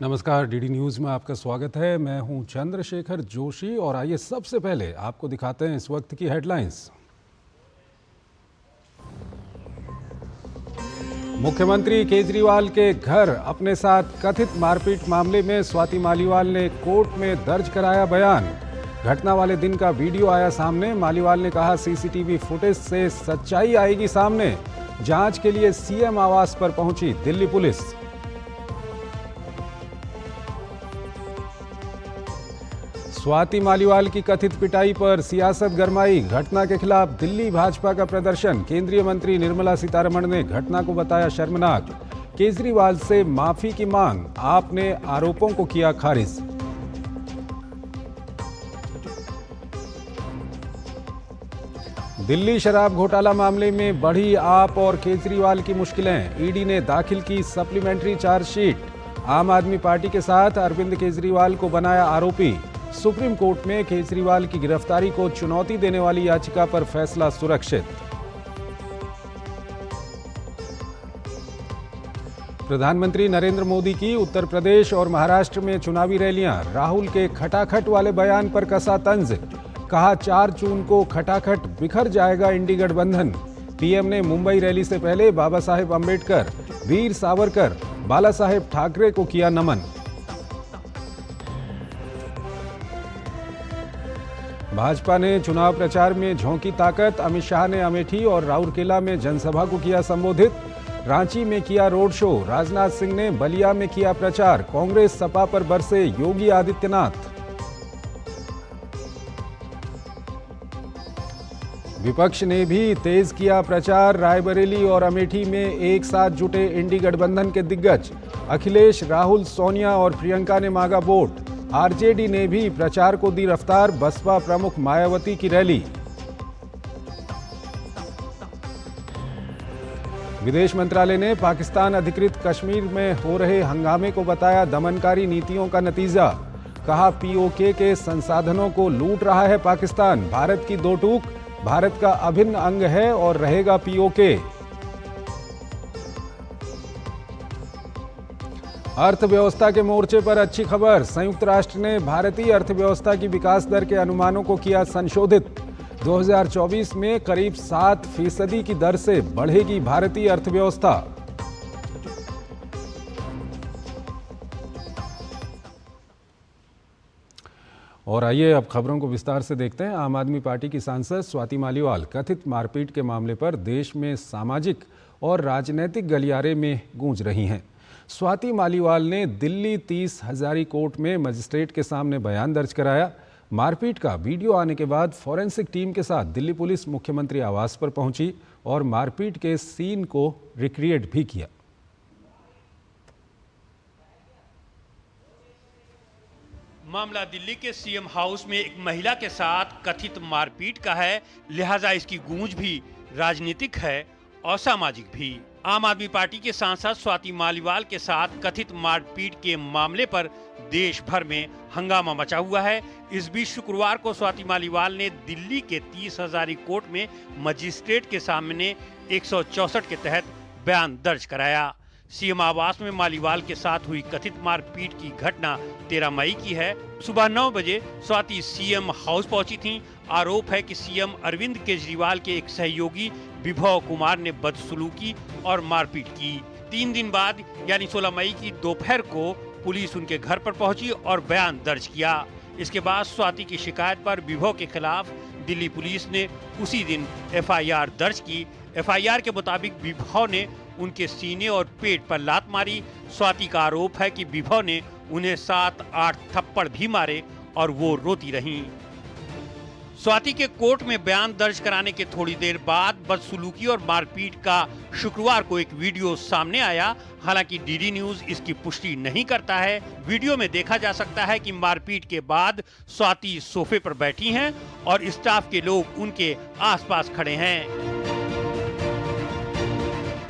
नमस्कार, DD news में आपका स्वागत है। मैं हूं चंद्रशेखर जोशी और आइए सबसे पहले आपको दिखाते हैं इस वक्त की हेडलाइंस। मुख्यमंत्री केजरीवाल के घर अपने साथ कथित मारपीट मामले में स्वाति मालीवाल ने कोर्ट में दर्ज कराया बयान। घटना वाले दिन का वीडियो आया सामने। मालीवाल ने कहा, सीसीटीवी फुटेज से सच्चाई आएगी सामने। जांच के लिए सीएम आवास पर पहुंची दिल्ली पुलिस। स्वाति मालीवाल की कथित पिटाई पर सियासत गरमाई। घटना के खिलाफ दिल्ली भाजपा का प्रदर्शन। केंद्रीय मंत्री निर्मला सीतारमण ने घटना को बताया शर्मनाक। केजरीवाल से माफी की मांग। आपने आरोपों को किया खारिज। दिल्ली शराब घोटाला मामले में बढ़ी आप और केजरीवाल की मुश्किलें। ईडी ने दाखिल की सप्लीमेंट्री चार्जशीट। आम आदमी पार्टी के साथ अरविंद केजरीवाल को बनाया आरोपी। सुप्रीम कोर्ट में केजरीवाल की गिरफ्तारी को चुनौती देने वाली याचिका पर फैसला सुरक्षित। प्रधानमंत्री नरेंद्र मोदी की उत्तर प्रदेश और महाराष्ट्र में चुनावी रैलियां। राहुल के खटाखट वाले बयान पर कसा तंज। कहा, 4 जून को खटाखट बिखर जाएगा इंडी गठबंधन। पीएम ने मुंबई रैली से पहले बाबा साहेब अंबेडकर, वीर सावरकर, बाला साहेब ठाकरे को किया नमन। भाजपा ने चुनाव प्रचार में झोंकी ताकत। अमित शाह ने अमेठी और राउरकेला में जनसभा को किया संबोधित। रांची में किया रोड शो। राजनाथ सिंह ने बलिया में किया प्रचार। कांग्रेस सपा पर बरसे योगी आदित्यनाथ। विपक्ष ने भी तेज किया प्रचार। रायबरेली और अमेठी में एक साथ जुटे इंडी गठबंधन के दिग्गज। अखिलेश, राहुल, सोनिया और प्रियंका ने मांगा वोट। आरजेडी ने भी प्रचार को दी रफ्तार। बसपा प्रमुख मायावती की रैली। विदेश मंत्रालय ने पाकिस्तान अधिकृत कश्मीर में हो रहे हंगामे को बताया दमनकारी नीतियों का नतीजा। कहा, पीओके के संसाधनों को लूट रहा है पाकिस्तान। भारत की दो टूक। भारत का अभिन्न अंग है और रहेगा पीओके। अर्थव्यवस्था के मोर्चे पर अच्छी खबर। संयुक्त राष्ट्र ने भारतीय अर्थव्यवस्था की विकास दर के अनुमानों को किया संशोधित। 2024 में करीब 7% की दर से बढ़ेगी भारतीय अर्थव्यवस्था। और आइए अब खबरों को विस्तार से देखते हैं। आम आदमी पार्टी की सांसद स्वाति मालीवाल कथित मारपीट के मामले पर देश में सामाजिक और राजनीतिक गलियारे में गूंज रही हैं। स्वाति मालीवाल ने दिल्ली 30 हजारी कोर्ट में मजिस्ट्रेट के सामने बयान दर्ज कराया। मारपीट का वीडियो आने के बाद फॉरेंसिक टीम के साथ दिल्ली पुलिस मुख्यमंत्री आवास पर पहुंची और मारपीट के सीन को रिक्रिएट भी किया। मामला दिल्ली के सीएम हाउस में एक महिला के साथ कथित मारपीट का है, लिहाजा इसकी गूंज भी राजनीतिक है और सामाजिक भी। आम आदमी पार्टी के सांसद स्वाति मालीवाल के साथ कथित मारपीट के मामले पर देश भर में हंगामा मचा हुआ है। इस बीच शुक्रवार को स्वाति मालीवाल ने दिल्ली के 30 हजारी कोर्ट में मजिस्ट्रेट के सामने 164 के तहत बयान दर्ज कराया। सीएम आवास में मालीवाल के साथ हुई कथित मारपीट की घटना 13 मई की है। सुबह 9 बजे स्वाति सीएम हाउस पहुंची थीं। आरोप है कि सीएम अरविंद केजरीवाल के एक सहयोगी विभव कुमार ने बदसलूकी और मारपीट की। 3 दिन बाद यानी 16 मई की दोपहर को पुलिस उनके घर पर पहुंची और बयान दर्ज किया। इसके बाद स्वाति की शिकायत पर विभव के खिलाफ दिल्ली पुलिस ने उसी दिन एफआईआर दर्ज की। एफआईआर के मुताबिक विभव ने उनके सीने और पेट पर लात मारी। स्वाति का आरोप है कि विभव ने उन्हें 7-8 थप्पड़ भी मारे और वो रोती रहीं। स्वाति के कोर्ट में बयान दर्ज कराने के थोड़ी देर बाद बदसलूकी और मारपीट का शुक्रवार को एक वीडियो सामने आया। हालांकि डीडी न्यूज इसकी पुष्टि नहीं करता है। वीडियो में देखा जा सकता है कि मारपीट के बाद स्वाति सोफे पर बैठी हैं और स्टाफ के लोग उनके आसपास खड़े हैं।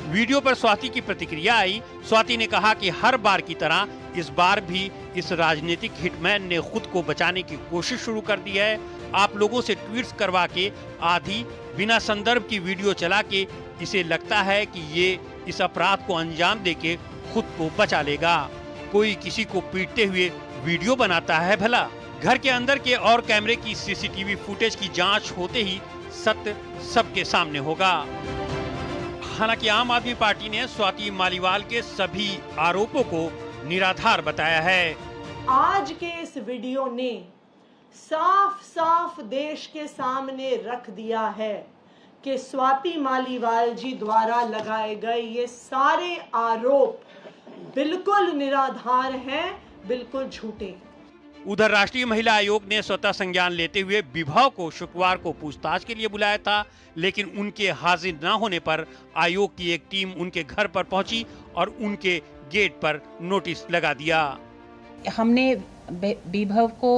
वीडियो पर स्वाति की प्रतिक्रिया आई। स्वाति ने कहा कि हर बार की तरह इस बार भी इस राजनीतिक हिटमैन ने खुद को बचाने की कोशिश शुरू कर दी है। आप लोगों से ट्वीट्स करवा के आधी बिना संदर्भ की वीडियो चला के इसे लगता है कि ये इस अपराध को अंजाम देके खुद को बचा लेगा। कोई किसी को पीटते हुए वीडियो बनाता है भला? घर के अंदर के और कैमरे की सीसीटीवी फुटेज की जांच होते ही सत्य सबके सामने होगा। हालांकि आम आदमी पार्टी ने स्वाति मालीवाल के सभी आरोपों को निराधार बताया है। आज के इस वीडियो ने साफ साफ देश के सामने रख दिया है कि स्वाति मालीवाल जी द्वारा लगाए गए ये सारे आरोप बिल्कुल निराधार हैं, बिल्कुल झूठे। उधर राष्ट्रीय महिला आयोग ने स्वतः संज्ञान लेते हुए विभा को शुक्रवार को पूछताछ के लिए बुलाया था, लेकिन उनके हाजिर न होने पर आयोग की एक टीम उनके घर पर पहुंची और उनके गेट पर नोटिस लगा दिया। हमने विभव को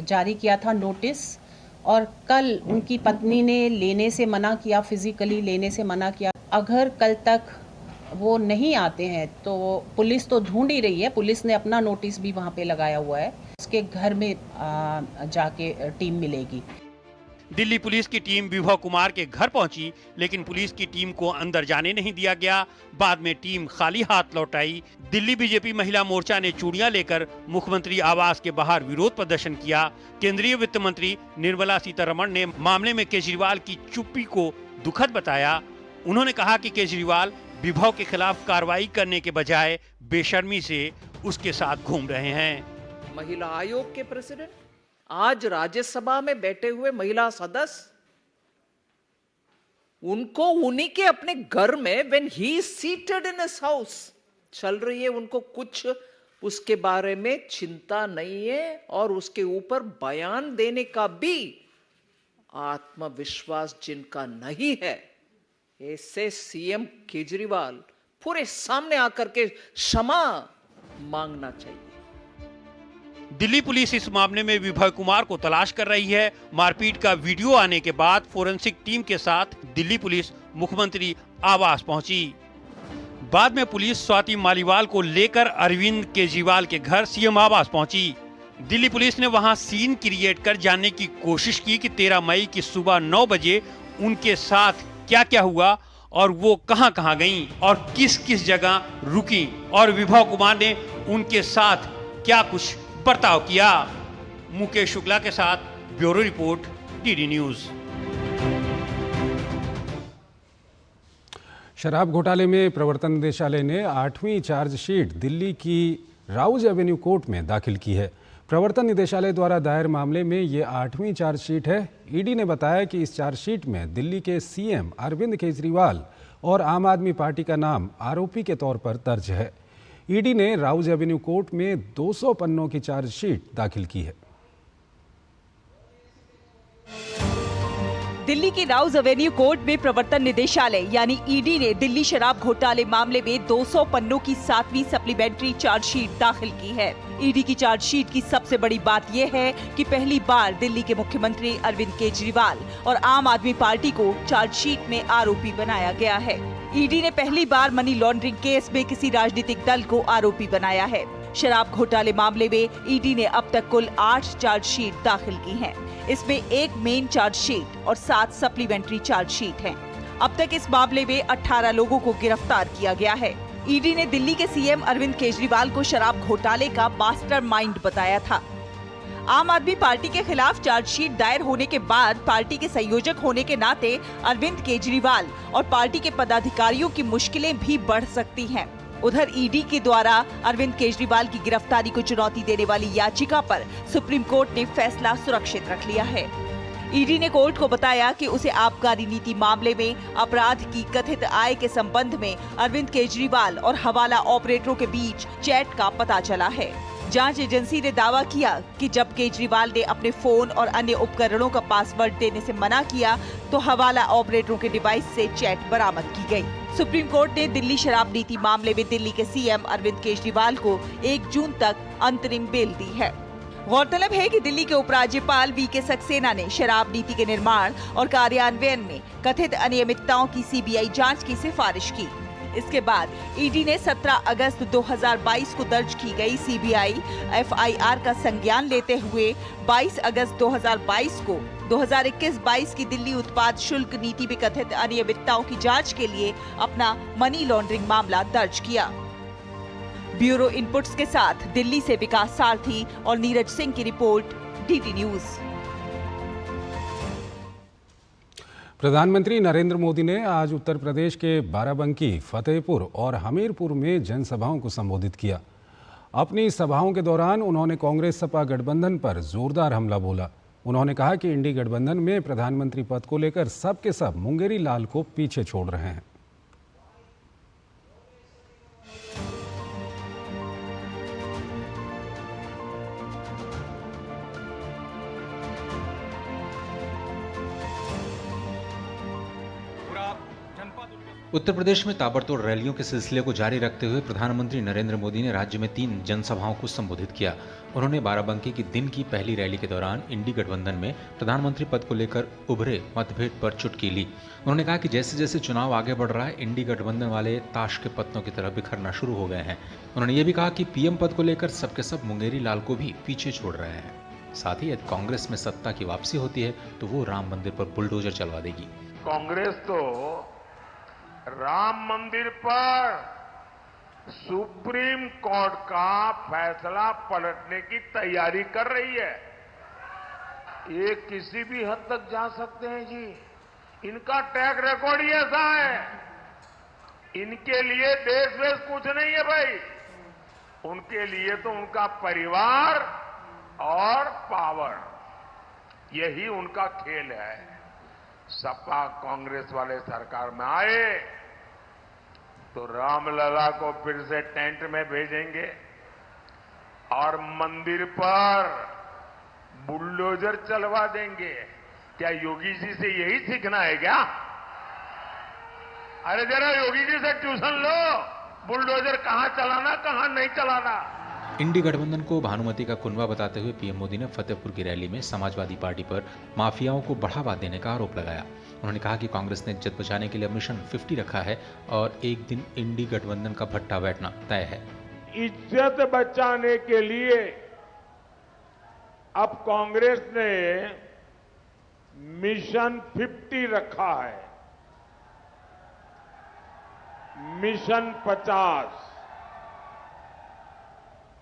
जारी किया था नोटिस, और कल उनकी पत्नी ने लेने से मना किया, फिजिकली लेने से मना किया। अगर कल तक वो नहीं आते हैं तो पुलिस तो ढूंढ ही रही है, पुलिस ने अपना नोटिस भी वहाँ पे लगाया हुआ है, उसके घर में जाके टीम मिलेगी। दिल्ली पुलिस की टीम विभव कुमार के घर पहुंची, लेकिन पुलिस की टीम को अंदर जाने नहीं दिया गया। बाद में टीम खाली हाथ लौट आई। दिल्ली बीजेपी महिला मोर्चा ने चूड़ियां लेकर मुख्यमंत्री आवास के बाहर विरोध प्रदर्शन किया। केंद्रीय वित्त मंत्री निर्मला सीतारमण ने मामले में केजरीवाल की चुप्पी को दुखद बताया। उन्होंने कहा कि केजरीवाल विभव के खिलाफ कार्रवाई करने के बजाय बेशर्मी से उसके साथ घूम रहे हैं। महिला आयोग के प्रेसिडेंट, आज राज्यसभा में बैठे हुए महिला सदस्य, उनको उन्हीं के अपने घर में when he is seated in his house चल रही है, उनको कुछ उसके बारे में चिंता नहीं है और उसके ऊपर बयान देने का भी आत्मविश्वास जिनका नहीं है, ऐसे सीएम केजरीवाल पूरे सामने आकर के क्षमा मांगना चाहिए। दिल्ली पुलिस इस मामले में विभव कुमार को तलाश कर रही है। मारपीट का वीडियो आने के बाद फोरेंसिक टीम के साथ दिल्ली पुलिस मुख्यमंत्री आवास पहुंची। बाद में पुलिस स्वाति मालीवाल को लेकर अरविंद केजरीवाल के घर सीएम आवास पहुंची। दिल्ली पुलिस ने वहां सीन क्रिएट कर जानने की कोशिश की कि 13 मई की सुबह 9 बजे उनके साथ क्या क्या हुआ और वो कहां कहां गईं और किस किस जगह रुकी और विभव कुमार ने उनके साथ क्या कुछ बर्ताव किया। मुकेश शुक्ला के साथ ब्यूरो रिपोर्ट, डीडी न्यूज। शराब घोटाले में प्रवर्तन निदेशालय ने 8वीं चार्जशीट दिल्ली की राउज एवेन्यू कोर्ट में दाखिल की है। प्रवर्तन निदेशालय द्वारा दायर मामले में ये 8वीं चार्जशीट है। ईडी ने बताया कि इस चार्जशीट में दिल्ली के सीएम अरविंद केजरीवाल और आम आदमी पार्टी का नाम आरोपी के तौर पर दर्ज है। ईडी ने राउज एवेन्यू कोर्ट में 200 पन्नों की चार्जशीट दाखिल की है। दिल्ली की राउज एवेन्यू कोर्ट में प्रवर्तन निदेशालय यानी ईडी ने दिल्ली शराब घोटाले मामले में 200 पन्नों की 7वीं सप्लीमेंट्री चार्जशीट दाखिल की है। ईडी की चार्जशीट की सबसे बड़ी बात यह है कि पहली बार दिल्ली के मुख्यमंत्री अरविंद केजरीवाल और आम आदमी पार्टी को चार्जशीट में आरोपी बनाया गया है। ईडी ने पहली बार मनी लॉन्ड्रिंग केस में किसी राजनीतिक दल को आरोपी बनाया है। शराब घोटाले मामले में ईडी ने अब तक कुल 8 चार्जशीट दाखिल की हैं। इसमें एक मेन चार्जशीट और 7 सप्लीमेंट्री चार्जशीट हैं। अब तक इस मामले में 18 लोगों को गिरफ्तार किया गया है। ईडी ने दिल्ली के सीएम अरविंद केजरीवाल को शराब घोटाले का मास्टरमाइंड बताया था। आम आदमी पार्टी के खिलाफ चार्जशीट दायर होने के बाद पार्टी के संयोजक होने के नाते अरविंद केजरीवाल और पार्टी के पदाधिकारियों की मुश्किलें भी बढ़ सकती हैं। उधर ईडी के द्वारा अरविंद केजरीवाल की गिरफ्तारी को चुनौती देने वाली याचिका पर सुप्रीम कोर्ट ने फैसला सुरक्षित रख लिया है। ईडी ने कोर्ट को बताया कि उसे आबकारी नीति मामले में अपराध की कथित आय के संबंध में अरविंद केजरीवाल और हवाला ऑपरेटरों के बीच चैट का पता चला है। जांच एजेंसी ने दावा किया कि जब केजरीवाल ने अपने फोन और अन्य उपकरणों का पासवर्ड देने से मना किया तो हवाला ऑपरेटरों के डिवाइस से चैट बरामद की गई। सुप्रीम कोर्ट ने दिल्ली शराब नीति मामले में दिल्ली के सीएम अरविंद केजरीवाल को 1 जून तक अंतरिम बेल दी है। गौरतलब है कि दिल्ली के उपराज्यपाल वीके सक्सेना ने शराब नीति के निर्माण और कार्यान्वयन में कथित अनियमितताओं की सीबीआई जांच की सिफारिश की। इसके बाद ईडी ने 17 अगस्त 2022 को दर्ज की गई सीबीआई एफआईआर का संज्ञान लेते हुए 22 अगस्त 2022 को 2021-22 की दिल्ली उत्पाद शुल्क नीति में कथित अनियमितताओं की जांच के लिए अपना मनी लॉन्ड्रिंग मामला दर्ज किया। ब्यूरो इनपुट्स के साथ दिल्ली से विकास सारथी और नीरज सिंह की रिपोर्ट, डीडी न्यूज। प्रधानमंत्री नरेंद्र मोदी ने आज उत्तर प्रदेश के बाराबंकी, फतेहपुर और हमीरपुर में जनसभाओं को संबोधित किया। अपनी सभाओं के दौरान उन्होंने कांग्रेस सपा गठबंधन पर जोरदार हमला बोला। उन्होंने कहा कि इंडी गठबंधन में प्रधानमंत्री पद को लेकर सब के सब मुंगेरी लाल को पीछे छोड़ रहे हैं। उत्तर प्रदेश में ताबड़तोड़ रैलियों के सिलसिले को जारी रखते हुए प्रधानमंत्री नरेंद्र मोदी ने राज्य में 3 जनसभाओं को संबोधित किया। उन्होंने बाराबंकी की दिन की पहली रैली के दौरान इंडी गठबंधन में प्रधानमंत्री पद को लेकर उभरे मतभेद पर चुटकी ली। उन्होंने कहा कि जैसे जैसे चुनाव आगे बढ़ रहा है, इंडी गठबंधन वाले ताश के पत्तों की तरह बिखरना शुरू हो गए हैं। उन्होंने ये भी कहा कि पीएम पद को लेकर सबके सब मुंगेरी लाल को भी पीछे छोड़ रहे हैं। साथ ही यदि कांग्रेस में सत्ता की वापसी होती है तो वो राम मंदिर पर बुलडोजर चलवा देगी। कांग्रेस तो राम मंदिर पर सुप्रीम कोर्ट का फैसला पलटने की तैयारी कर रही है। ये किसी भी हद तक जा सकते हैं जी। इनका ट्रैक रिकॉर्ड ही ऐसा है। इनके लिए देश वेश कुछ नहीं है भाई। उनके लिए तो उनका परिवार और पावर, यही उनका खेल है। सपा कांग्रेस वाले सरकार में आए तो रामलला को फिर से टेंट में भेजेंगे और मंदिर पर बुलडोजर चलवा देंगे। क्या योगी जी से यही सीखना है क्या? अरे जरा योगी जी से ट्यूशन लो, बुलडोजर कहां चलाना कहां नहीं चलाना। इंडी गठबंधन को भानुमति का कुनबा बताते हुए पीएम मोदी ने फतेहपुर की रैली में समाजवादी पार्टी पर माफियाओं को बढ़ावा देने का आरोप लगाया। उन्होंने कहा कि कांग्रेस ने इज्जत बचाने के लिए मिशन 50 रखा है और एक दिन इंडी गठबंधन का भट्टा बैठना तय है। इज्जत बचाने के लिए अब कांग्रेस ने मिशन 50 रखा है। मिशन 50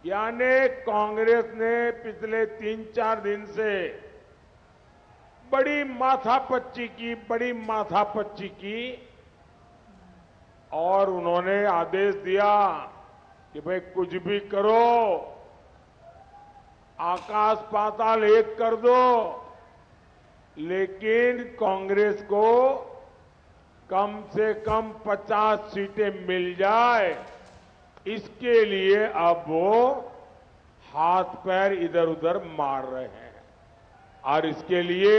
यानी कांग्रेस ने पिछले 3-4 दिन से बड़ी माथापच्ची की और उन्होंने आदेश दिया कि भाई कुछ भी करो, आकाश पाताल एक कर दो, लेकिन कांग्रेस को कम से कम 50 सीटें मिल जाए, इसके लिए अब वो हाथ पैर इधर उधर मार रहे हैं। और इसके लिए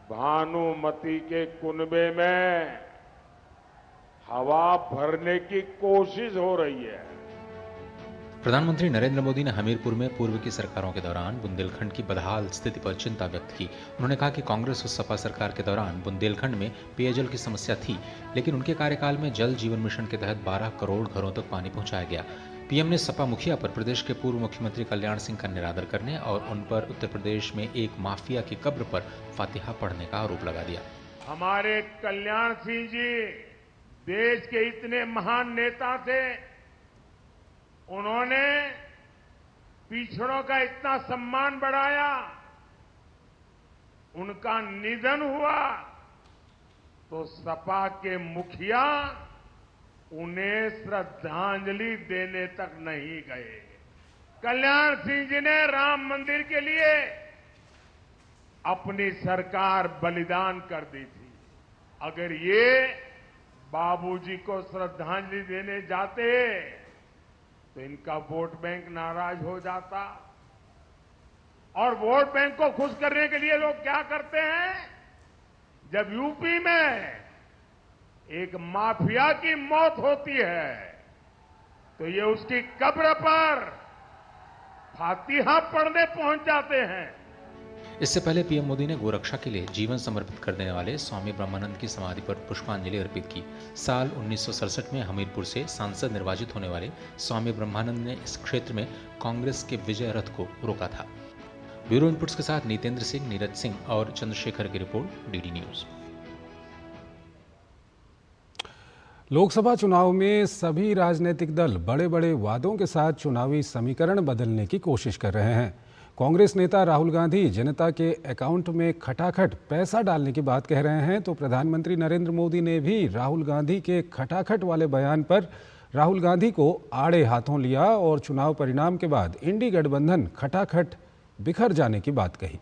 भानुमति के कुनबे में हवा भरने की कोशिश हो रही है। प्रधानमंत्री नरेंद्र मोदी ने हमीरपुर में पूर्व की सरकारों के दौरान बुंदेलखंड की बदहाल स्थिति पर चिंता व्यक्त की। उन्होंने कहा कि कांग्रेस और सपा सरकार के दौरान बुंदेलखंड में पेयजल की समस्या थी, लेकिन उनके कार्यकाल में जल जीवन मिशन के तहत 12 करोड़ घरों तक पानी पहुंचाया गया। पीएम ने सपा मुखिया पर प्रदेश के पूर्व मुख्यमंत्री कल्याण सिंह का निरादर करने और उन पर उत्तर प्रदेश में एक माफिया की कब्र पर फातिहा पढ़ने का आरोप लगा दिया। हमारे कल्याण सिंह जी देश के इतने महान नेता थे, उन्होंने पिछड़ों का इतना सम्मान बढ़ाया, उनका निधन हुआ तो सपा के मुखिया उन्हें श्रद्धांजलि देने तक नहीं गए। कल्याण सिंह जी ने राम मंदिर के लिए अपनी सरकार बलिदान कर दी थी। अगर ये बाबूजी को श्रद्धांजलि देने जाते तो इनका वोट बैंक नाराज हो जाता। और वोट बैंक को खुश करने के लिए लोग क्या करते हैं, जब यूपी में एक माफिया की मौत होती है तो ये उसकी कब्र पर फातिहा पढ़ने पहुंच जाते हैं। इससे पहले पीएम मोदी ने गोरक्षा के लिए जीवन समर्पित कर देने वाले स्वामी ब्रह्मानंद की समाधि पर पुष्पांजलि अर्पित की। साल 1967 में हमीरपुर से सांसद निर्वाचित होने वाले स्वामी ब्रह्मानंद ने इस क्षेत्र में कांग्रेस के विजय रथ को रोका था। ब्यूरो इनपुट्स के साथ नीतेंद्र सिंह, नीरज सिंह और चंद्रशेखर की रिपोर्ट, डीडी न्यूज। लोकसभा चुनाव में सभी राजनीतिक दल बड़े बड़े वादों के साथ चुनावी समीकरण बदलने की कोशिश कर रहे हैं। कांग्रेस नेता राहुल गांधी जनता के अकाउंट में खटाखट पैसा डालने की बात कह रहे हैं, तो प्रधानमंत्री नरेंद्र मोदी ने भी राहुल गांधी के खटाखट वाले बयान पर राहुल गांधी को आड़े हाथों लिया और चुनाव परिणाम के बाद इंडी गठबंधन खटाखट बिखर जाने की बात कही।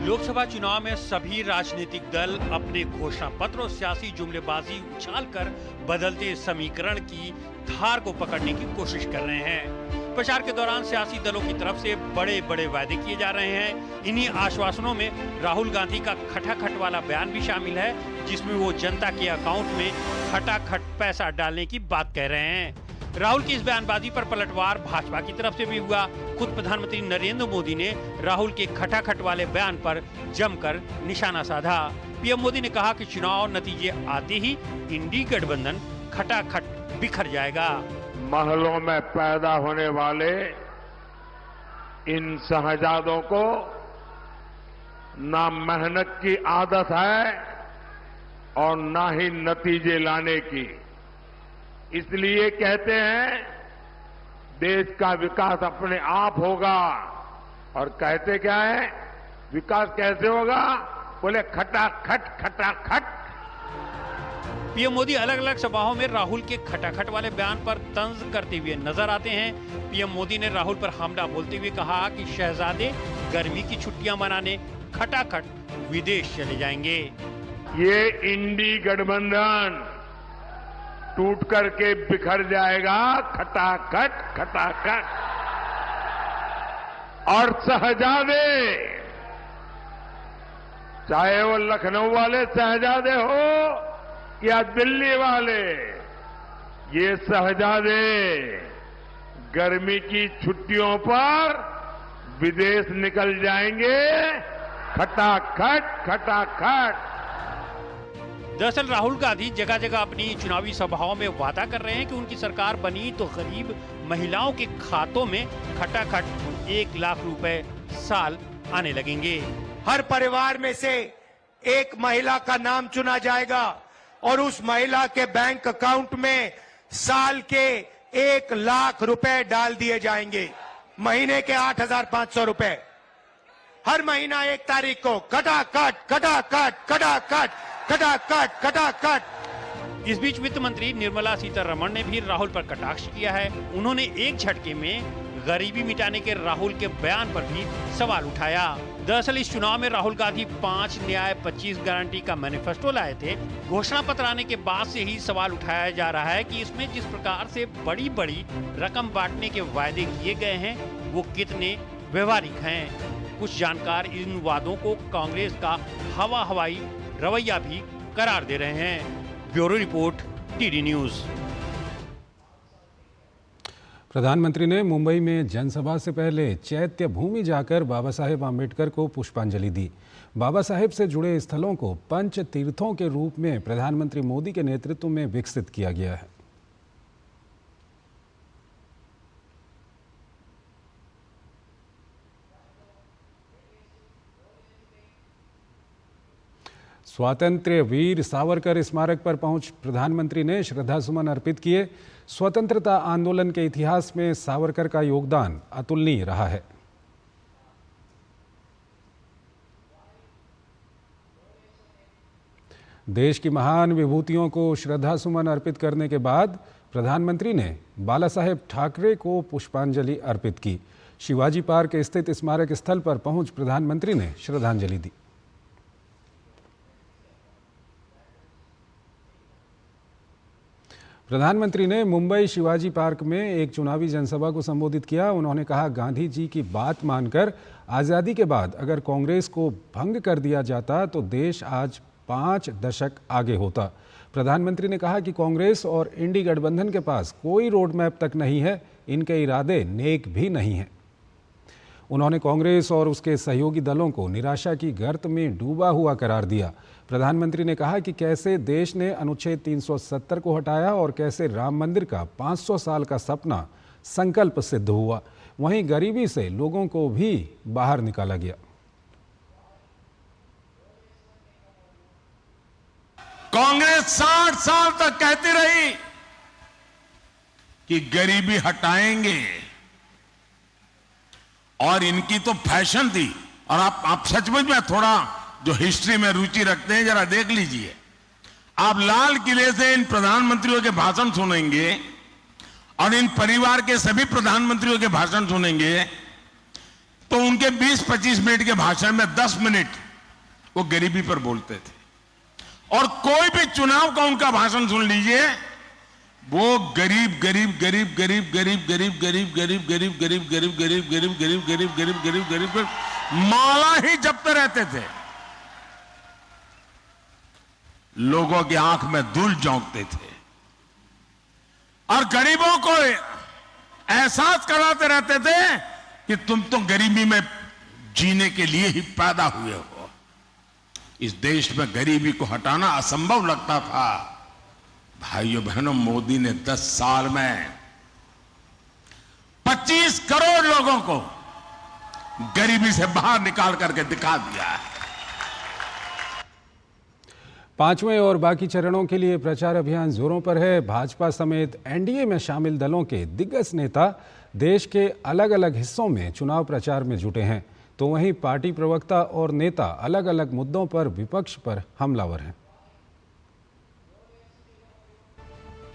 लोकसभा चुनाव में सभी राजनीतिक दल अपने घोषणा पत्र और सियासी जुमलेबाजी उछालकर बदलते समीकरण की धार को पकड़ने की कोशिश कर रहे हैं। प्रचार के दौरान सियासी दलों की तरफ से बड़े बड़े वादे किए जा रहे हैं। इन्हीं आश्वासनों में राहुल गांधी का खटाखट वाला बयान भी शामिल है, जिसमें वो जनता के अकाउंट में खटाखट पैसा डालने की बात कह रहे हैं। राहुल की इस बयानबाजी पर पलटवार भाजपा की तरफ से भी हुआ। खुद प्रधानमंत्री नरेंद्र मोदी ने राहुल के खटाखट वाले बयान पर जमकर निशाना साधा। पीएम मोदी ने कहा कि चुनाव नतीजे आते ही इंडी गठबंधन खटाखट बिखर जाएगा। महलों में पैदा होने वाले इन शहजादों को ना मेहनत की आदत है और ना ही नतीजे लाने की। इसलिए कहते हैं देश का विकास अपने आप होगा, और कहते क्या है, विकास कैसे होगा? बोले खटाखट खटाखट। पीएम मोदी अलग अलग सभाओं में राहुल के खटाखट वाले बयान पर तंज करते हुए नजर आते हैं। पीएम मोदी ने राहुल पर हमला बोलते हुए कहा कि शहजादे गर्मी की छुट्टियां मनाने खटाखट विदेश चले जाएंगे। ये इंडी गठबंधन टूट करके बिखर जाएगा, खटाखट खटाखट। और शहजादे, चाहे वो लखनऊ वाले शहजादे हो या दिल्ली वाले, ये शहजादे गर्मी की छुट्टियों पर विदेश निकल जाएंगे, खटाखट खटाखट। दरअसल राहुल गांधी जगह जगह अपनी चुनावी सभाओं में वादा कर रहे हैं कि उनकी सरकार बनी तो गरीब महिलाओं के खातों में खटाखट 1 लाख रुपए साल आने लगेंगे। हर परिवार में से एक महिला का नाम चुना जाएगा और उस महिला के बैंक अकाउंट में साल के 1 लाख रुपए डाल दिए जाएंगे। महीने के 8,500 रुपए हर महीना 1 तारीख को खटाखट खटाखट खटाखट खटाखट खटाखट। इस बीच वित्त मंत्री निर्मला सीतारमण ने भी राहुल पर कटाक्ष किया है। उन्होंने एक झटके में गरीबी मिटाने के राहुल के बयान पर भी सवाल उठाया। दरअसल इस चुनाव में राहुल गांधी 5 न्याय 25 गारंटी का मैनिफेस्टो लाए थे। घोषणा पत्र आने के बाद से ही सवाल उठाया जा रहा है कि इसमें जिस प्रकार से बड़ी बड़ी रकम बांटने के वायदे किए गए हैं वो कितने व्यवहारिक हैं। कुछ जानकार इन वादों को कांग्रेस का हवा हवाई रवैया भी करार दे रहे हैं। Bureau report, TD news. प्रधानमंत्री ने मुंबई में जनसभा से पहले चैत्य भूमि जाकर बाबा साहेब आम्बेडकर को पुष्पांजलि दी। बाबा साहेब से जुड़े स्थलों को पंच तीर्थों के रूप में प्रधानमंत्री मोदी के नेतृत्व में विकसित किया गया है। स्वातंत्र्य वीर सावरकर स्मारक पर पहुंच प्रधानमंत्री ने श्रद्धासुमन अर्पित किए। स्वतंत्रता आंदोलन के इतिहास में सावरकर का योगदान अतुलनीय रहा है। देश की महान विभूतियों को श्रद्धासुमन अर्पित करने के बाद प्रधानमंत्री ने बाला साहेब ठाकरे को पुष्पांजलि अर्पित की। शिवाजी पार्क स्थित स्मारक स्थल पर पहुंच प्रधानमंत्री ने श्रद्धांजलि दी। प्रधानमंत्री ने मुंबई शिवाजी पार्क में एक चुनावी जनसभा को संबोधित किया। उन्होंने कहा, गांधी जी की बात मानकर आज़ादी के बाद अगर कांग्रेस को भंग कर दिया जाता तो देश आज 5 दशक आगे होता। प्रधानमंत्री ने कहा कि कांग्रेस और इंडी गठबंधन के पास कोई रोड मैप तक नहीं है, इनके इरादे नेक भी नहीं हैं। उन्होंने कांग्रेस और उसके सहयोगी दलों को निराशा की गर्त में डूबा हुआ करार दिया। प्रधानमंत्री ने कहा कि कैसे देश ने अनुच्छेद 370 को हटाया और कैसे राम मंदिर का 500 साल का सपना संकल्प सिद्ध हुआ। वहीं गरीबी से लोगों को भी बाहर निकाला गया। कांग्रेस 60 साल तक कहती रही कि गरीबी हटाएंगे, और इनकी तो फैशन थी। और आप सचमुच में थोड़ा जो हिस्ट्री में रुचि रखते हैं जरा देख लीजिए। आप लाल किले से इन प्रधानमंत्रियों के भाषण सुनेंगे और इन परिवार के सभी प्रधानमंत्रियों के भाषण सुनेंगे तो उनके 20-25 मिनट के भाषण में 10 मिनट वो गरीबी पर बोलते थे। और कोई भी चुनाव का उनका भाषण सुन लीजिए, वो गरीब गरीब गरीब गरीब गरीब गरीब गरीब गरीब गरीब गरीब गरीब गरीब गरीब गरीब गरीब गरीब गरीब गरीब गरीब माला ही जपते रहते थे। लोगों की आंख में धूल झोंकते थे और गरीबों को एहसास कराते रहते थे कि तुम तो गरीबी में जीने के लिए ही पैदा हुए हो। इस देश में गरीबी को हटाना असंभव लगता था। भाइयों बहनों, मोदी ने 10 साल में 25 करोड़ लोगों को गरीबी से बाहर निकाल करके दिखा दिया है। 5वें और बाकी चरणों के लिए प्रचार अभियान जोरों पर है। भाजपा समेत एनडीए में शामिल दलों के दिग्गज नेता देश के अलग अलग हिस्सों में चुनाव प्रचार में जुटे हैं, तो वहीं पार्टी प्रवक्ता और नेता अलग अलग मुद्दों पर विपक्ष पर हमलावर हैं।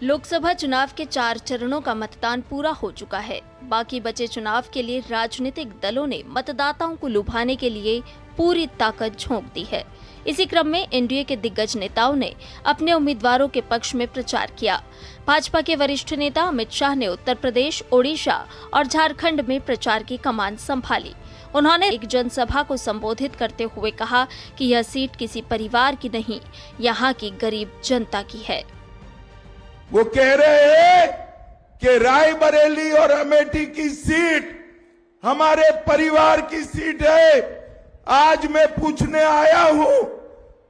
लोकसभा चुनाव के 4 चरणों का मतदान पूरा हो चुका है। बाकी बचे चुनाव के लिए राजनीतिक दलों ने मतदाताओं को लुभाने के लिए पूरी ताकत झोंक दी है। इसी क्रम में एनडीए के दिग्गज नेताओं ने अपने उम्मीदवारों के पक्ष में प्रचार किया। भाजपा के वरिष्ठ नेता अमित शाह ने उत्तर प्रदेश, ओडिशा और झारखंड में प्रचार की कमान संभाली। उन्होंने एक जनसभा को संबोधित करते हुए कहा कि यह सीट किसी परिवार की नहीं, यहाँ की गरीब जनता की है। वो कह रहे हैं कि रायबरेली और अमेठी की सीट हमारे परिवार की सीट है। आज मैं पूछने आया हूं,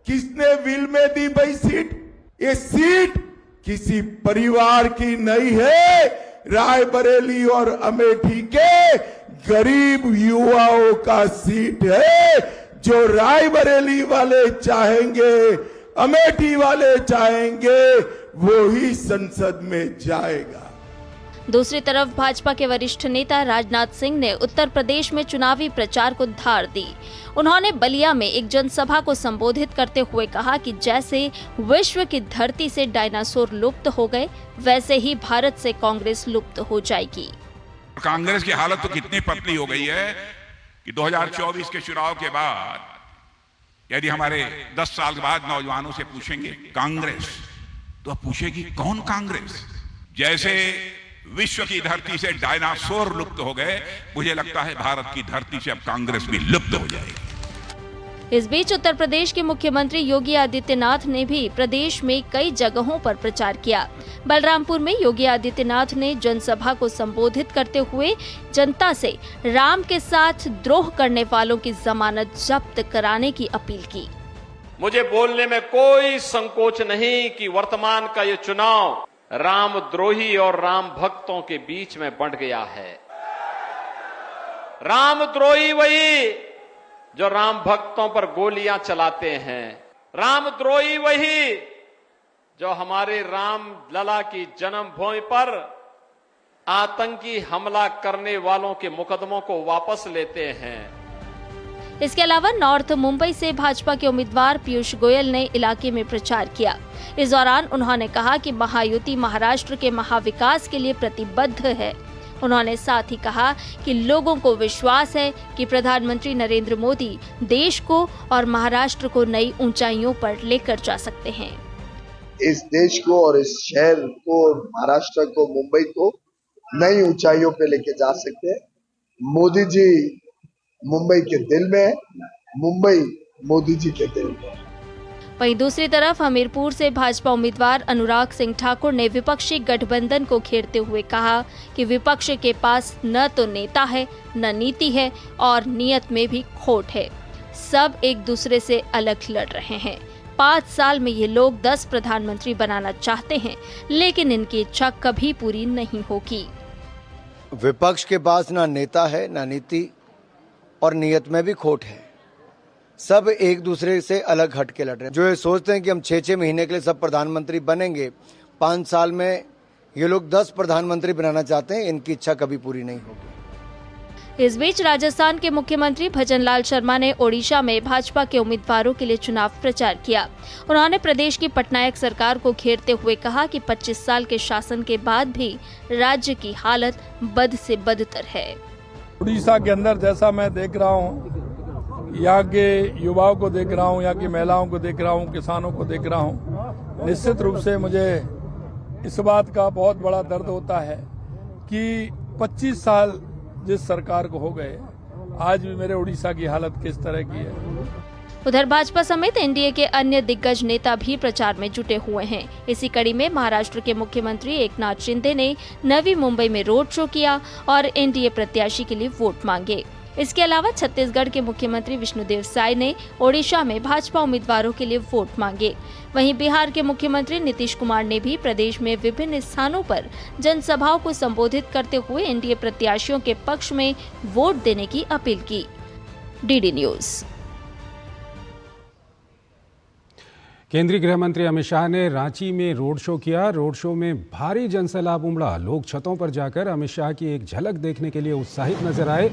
किसने विल में दी भाई सीट? ये सीट किसी परिवार की नहीं है, रायबरेली और अमेठी के गरीब युवाओं का सीट है। जो रायबरेली वाले चाहेंगे, अमेठी वाले चाहेंगे, वो ही संसद में जाएगा। दूसरी तरफ भाजपा के वरिष्ठ नेता राजनाथ सिंह ने उत्तर प्रदेश में चुनावी प्रचार को धार दी। उन्होंने बलिया में एक जनसभा को संबोधित करते हुए कहा कि जैसे विश्व की धरती से डायनासोर लुप्त हो गए, वैसे ही भारत से कांग्रेस लुप्त हो जाएगी। कांग्रेस की हालत तो कितनी पतली हो गई है कि 2024 के चुनाव के बाद यदि हमारे 10 साल के बाद नौजवानों से पूछेंगे कांग्रेस, तो पूछेगी कौन कांग्रेस? जैसे विश्व की धरती से डायनासोर लुप्त हो गए, मुझे लगता है भारत की धरती से अब कांग्रेस भी लुप्त हो जाएगी। इस बीच उत्तर प्रदेश के मुख्यमंत्री योगी आदित्यनाथ ने भी प्रदेश में कई जगहों पर प्रचार किया। बलरामपुर में योगी आदित्यनाथ ने जनसभा को संबोधित करते हुए जनता से राम के साथ द्रोह करने वालों की जमानत जब्त कराने की अपील की। मुझे बोलने में कोई संकोच नहीं कि वर्तमान का ये चुनाव रामद्रोही और राम भक्तों के बीच में बंट गया है। रामद्रोही वही जो राम भक्तों पर गोलियां चलाते हैं, रामद्रोही वही जो हमारे राम लला की जन्मभूमि पर आतंकी हमला करने वालों के मुकदमों को वापस लेते हैं। इसके अलावा नॉर्थ मुंबई से भाजपा के उम्मीदवार पीयूष गोयल ने इलाके में प्रचार किया। इस दौरान उन्होंने कहा कि महायुति महाराष्ट्र के महाविकास के लिए प्रतिबद्ध है। उन्होंने साथ ही कहा कि लोगों को विश्वास है कि प्रधानमंत्री नरेंद्र मोदी देश को और महाराष्ट्र को नई ऊंचाइयों पर लेकर जा सकते हैं। इस देश को और इस शहर को, महाराष्ट्र को, मुंबई को नई ऊंचाइयों पे लेके जा सकते हैं। मोदी जी मुंबई के दिल में, मुंबई मोदी जी के दिल में। वहीं दूसरी तरफ हमीरपुर से भाजपा उम्मीदवार अनुराग सिंह ठाकुर ने विपक्षी गठबंधन को घेरते हुए कहा कि विपक्ष के पास न तो नेता है, न नीति है और नियत में भी खोट है। सब एक दूसरे से अलग लड़ रहे हैं। 5 साल में ये लोग 10 प्रधानमंत्री बनाना चाहते हैं, लेकिन इनकी इच्छा कभी पूरी नहीं होगी। विपक्ष के पास ना नेता है, ना नीति और नियत में भी खोट है। सब एक दूसरे से अलग हट के लड़ रहे हैं। जो ये सोचते हैं कि हम 6-6 महीने के लिए सब प्रधानमंत्री बनेंगे, 5 साल में ये लोग 10 प्रधानमंत्री बनाना चाहते हैं, इनकी इच्छा कभी पूरी नहीं होगी। इस बीच राजस्थान के मुख्यमंत्री भजनलाल शर्मा ने ओडिशा में भाजपा के उम्मीदवारों के लिए चुनाव प्रचार किया। उन्होंने प्रदेश की पटनायक सरकार को घेरते हुए कहा कि 25 साल के शासन के बाद भी राज्य की हालत बद से बदतर है। उड़ीसा के अंदर जैसा मैं देख रहा हूँ, यहाँ के युवाओं को देख रहा हूँ, यहाँ की महिलाओं को देख रहा हूँ, किसानों को देख रहा हूँ, निश्चित रूप से मुझे इस बात का बहुत बड़ा दर्द होता है कि 25 साल जिस सरकार को हो गए, आज भी मेरे उड़ीसा की हालत किस तरह की है। उधर भाजपा समेत एनडीए के अन्य दिग्गज नेता भी प्रचार में जुटे हुए हैं। इसी कड़ी में महाराष्ट्र के मुख्यमंत्री एकनाथ शिंदे ने नवी मुंबई में रोड शो किया और एनडीए प्रत्याशी के लिए वोट मांगे। इसके अलावा छत्तीसगढ़ के मुख्यमंत्री विष्णुदेव साय ने ओडिशा में भाजपा उम्मीदवारों के लिए वोट मांगे। वहीं बिहार के मुख्यमंत्री नीतीश कुमार ने भी प्रदेश में विभिन्न स्थानों पर जनसभाओं को संबोधित करते हुए एनडीए प्रत्याशियों के पक्ष में वोट देने की अपील की। DD news. केंद्रीय गृह मंत्री अमित शाह ने रांची में रोड शो किया। रोड शो में भारी जनसैलाब उमड़ा। लोग छतों पर जाकर अमित शाह की एक झलक देखने के लिए उत्साहित नजर आए।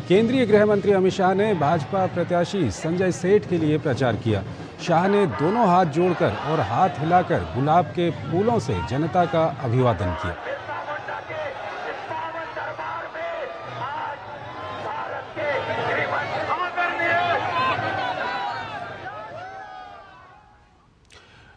केंद्रीय गृह मंत्री अमित शाह ने भाजपा प्रत्याशी संजय सेठ के लिए प्रचार किया। शाह ने दोनों हाथ जोड़कर और हाथ हिलाकर गुलाब के फूलों से जनता का अभिवादन किया।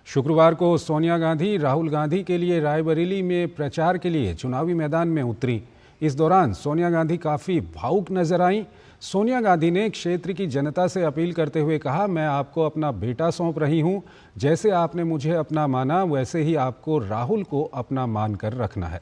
शुक्रवार को सोनिया गांधी राहुल गांधी के लिए रायबरेली में प्रचार के लिए चुनावी मैदान में उतरी। इस दौरान सोनिया गांधी काफ़ी भावुक नजर आईं। सोनिया गांधी ने क्षेत्र की जनता से अपील करते हुए कहा, मैं आपको अपना बेटा सौंप रही हूं। जैसे आपने मुझे अपना माना, वैसे ही आपको राहुल को अपना मानकर रखना है।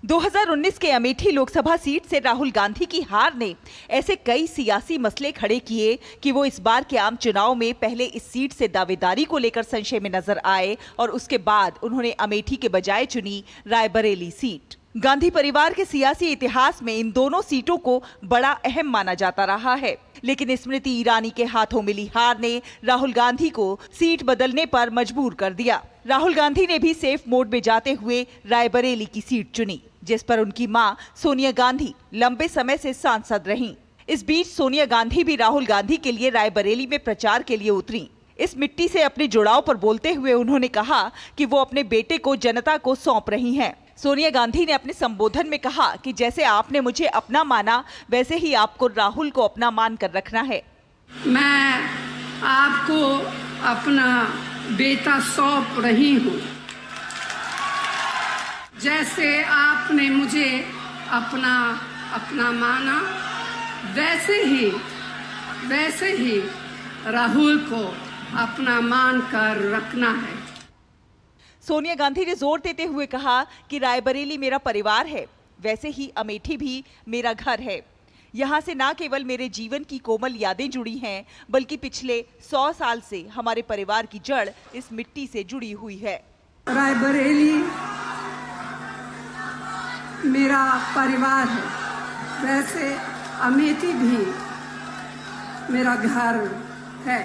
दो 2019 के अमेठी लोकसभा सीट से राहुल गांधी की हार ने ऐसे कई सियासी मसले खड़े किए कि वो इस बार के आम चुनाव में पहले इस सीट से दावेदारी को लेकर संशय में नजर आए और उसके बाद उन्होंने अमेठी के बजाय चुनी रायबरेली सीट। गांधी परिवार के सियासी इतिहास में इन दोनों सीटों को बड़ा अहम माना जाता रहा है, लेकिन स्मृति ईरानी के हाथों मिली हार ने राहुल गांधी को सीट बदलने पर मजबूर कर दिया। राहुल गांधी ने भी सेफ मोड में जाते हुए रायबरेली की सीट चुनी, जिस पर उनकी मां सोनिया गांधी लंबे समय से सांसद रहीं। इस बीच सोनिया गांधी भी राहुल गांधी के लिए रायबरेली में प्रचार के लिए उतरी। इस मिट्टी से अपने जुड़ाव पर बोलते हुए उन्होंने कहा कि वो अपने बेटे को जनता को सौंप रही हैं। सोनिया गांधी ने अपने संबोधन में कहा कि जैसे आपने मुझे अपना माना, वैसे ही आपको राहुल को अपना मानकर रखना है। मैं आपको अपना बेटा सौंप रही हूँ। जैसे आपने मुझे अपना माना, वैसे ही राहुल को अपना मान कर रखना है। सोनिया गांधी ने जोर देते हुए कहा कि रायबरेली मेरा परिवार है, वैसे ही अमेठी भी मेरा घर है। यहाँ से न केवल मेरे जीवन की कोमल यादें जुड़ी हैं, बल्कि पिछले 100 साल से हमारे परिवार की जड़ इस मिट्टी से जुड़ी हुई है। रायबरेली मेरा परिवार है, वैसे अमेठी भी मेरा घर है।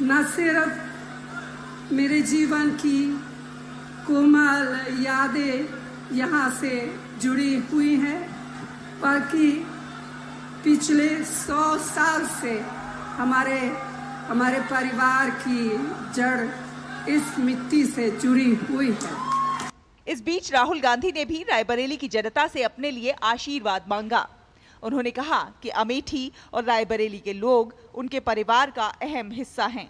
न सिर्फ मेरे जीवन की कोमल यादें यहाँ से जुड़ी हुई हैं, बल्कि पिछले 100 साल से हमारे परिवार की जड़ इस मिट्टी से जुड़ी हुई है। इस बीच राहुल गांधी ने भी रायबरेली की जनता से अपने लिए आशीर्वाद मांगा। उन्होंने कहा कि अमेठी और रायबरेली के लोग उनके परिवार का अहम हिस्सा हैं।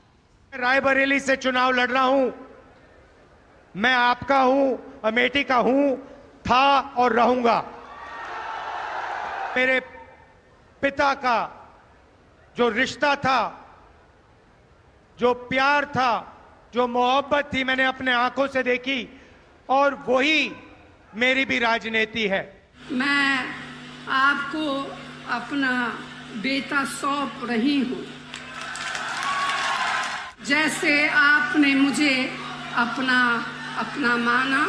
रायबरेली से चुनाव लड़ रहा हूं। मैं आपका हूं, अमेठी का हूं, था और रहूंगा। मेरे पिता का जो रिश्ता था, जो प्यार था, जो मोहब्बत थी, मैंने अपने आंखों से देखी और वही मेरी भी राजनीति है। मैं आपको अपना बेटा सौंप रही हूँ। जैसे आपने मुझे अपना माना,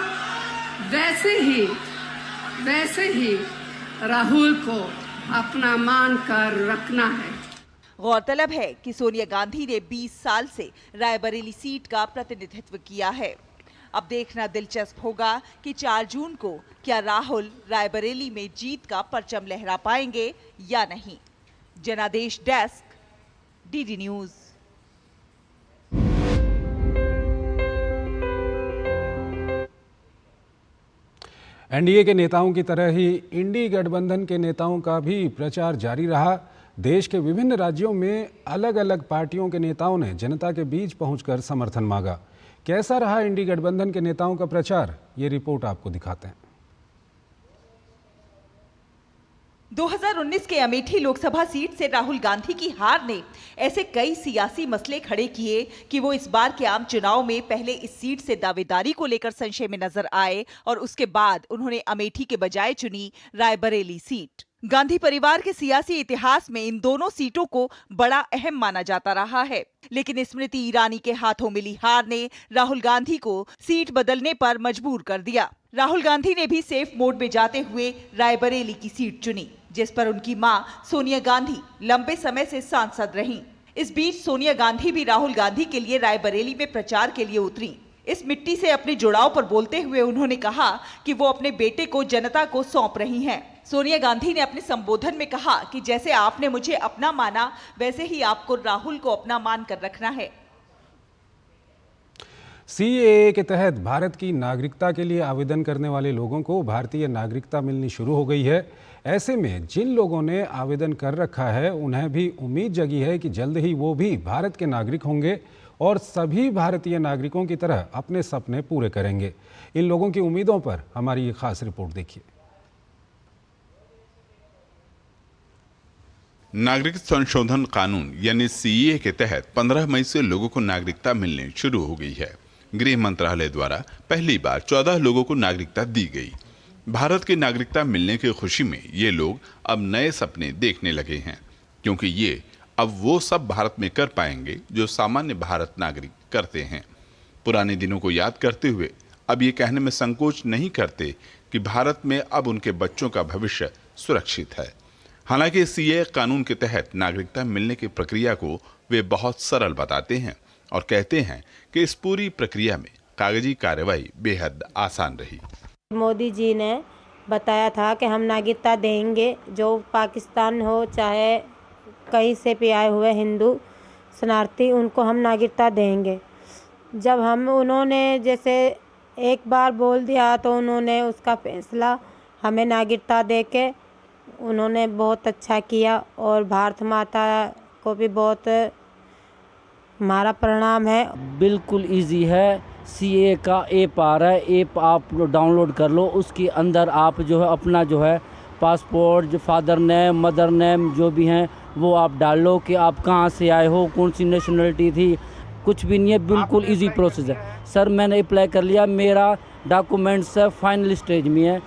वैसे वैसे ही राहुल को अपना मान कर रखना है। गौरतलब है कि सोनिया गांधी ने 20 साल से रायबरेली सीट का प्रतिनिधित्व किया है। अब देखना दिलचस्प होगा कि 4 जून को क्या राहुल रायबरेली में जीत का परचम लहरा पाएंगे या नहीं। जनादेश डेस्क, डीडी न्यूज। एनडीए के नेताओं की तरह ही इंडी गठबंधन के नेताओं का भी प्रचार जारी रहा। देश के विभिन्न राज्यों में अलग अलग पार्टियों के नेताओं ने जनता के बीच पहुंचकर समर्थन मांगा। कैसा रहा इंडी गठबंधन के नेताओं का प्रचार, ये रिपोर्ट आपको दिखाते हैं। 2019 के अमेठी लोकसभा सीट से राहुल गांधी की हार ने ऐसे कई सियासी मसले खड़े किए कि वो इस बार के आम चुनाव में पहले इस सीट से दावेदारी को लेकर संशय में नजर आए और उसके बाद उन्होंने अमेठी के बजाय चुनी रायबरेली सीट। गांधी परिवार के सियासी इतिहास में इन दोनों सीटों को बड़ा अहम माना जाता रहा है, लेकिन स्मृति ईरानी के हाथों मिली हार ने राहुल गांधी को सीट बदलने पर मजबूर कर दिया। राहुल गांधी ने भी सेफ मोड में जाते हुए रायबरेली की सीट चुनी, जिस पर उनकी मां सोनिया गांधी लंबे समय से सांसद रहीं। इस बीच सोनिया गांधी भी राहुल गांधी के लिए रायबरेली में प्रचार के लिए उतरी। इस मिट्टी से अपने जुड़ाव पर बोलते हुए उन्होंने कहा कि वो अपने बेटे को जनता को सौंप रही हैं। सोनिया गांधी ने अपने संबोधन में कहा कि जैसे आपने मुझे अपना माना, वैसे ही आपको राहुल को अपना मान कर रखना है। सीएए के तहत भारत की नागरिकता के लिए आवेदन करने वाले लोगों को भारतीय नागरिकता मिलनी शुरू हो गई है। ऐसे में जिन लोगों ने आवेदन कर रखा है, उन्हें भी उम्मीद जगी है कि जल्द ही वो भी भारत के नागरिक होंगे और सभी भारतीय नागरिकों की तरह अपने सपने पूरे करेंगे। इन लोगों की उम्मीदों पर हमारी ये खास रिपोर्ट देखिए। नागरिक संशोधन कानून यानी सीएए के तहत 15 मई से लोगों को नागरिकता मिलनी शुरू हो गई है। गृह मंत्रालय द्वारा पहली बार 14 लोगों को नागरिकता दी गई। भारत की नागरिकता मिलने की खुशी में ये लोग अब नए सपने देखने लगे हैं, क्योंकि ये अब वो सब भारत में कर पाएंगे जो सामान्य भारत नागरिक करते हैं। पुराने दिनों को याद करते हुए अब ये कहने में संकोच नहीं करते कि भारत में अब उनके बच्चों का भविष्य सुरक्षित है। हालांकि सीएए कानून के तहत नागरिकता मिलने की प्रक्रिया को वे बहुत सरल बताते हैं और कहते हैं कि इस पूरी प्रक्रिया में कागजी कार्रवाई बेहद आसान रही। मोदी जी ने बताया था कि हम नागरिकता देंगे, जो पाकिस्तान हो चाहे कहीं से भी आए हुए हिंदू शरणार्थी, उनको हम नागरिकता देंगे। जब उन्होंने जैसे एक बार बोल दिया तो उन्होंने उसका फैसला हमें नागरिकता देके उन्होंने बहुत अच्छा किया और भारत माता को भी बहुत हमारा प्रणाम है। बिल्कुल इजी है। सीए का ऐप आ रहा है, ऐप आप डाउनलोड कर लो। उसके अंदर आप जो है अपना जो है पासपोर्ट, जो फादर नेम, मदर नेम जो भी हैं वो आप डाल लो कि आप कहाँ से आए हो, कौन सी नेशनलिटी थी, कुछ भी नहीं है। बिल्कुल इजी प्रोसेस है। सर मैंने अप्लाई कर लिया, मेरा डॉक्यूमेंट्स फाइनल स्टेज में है।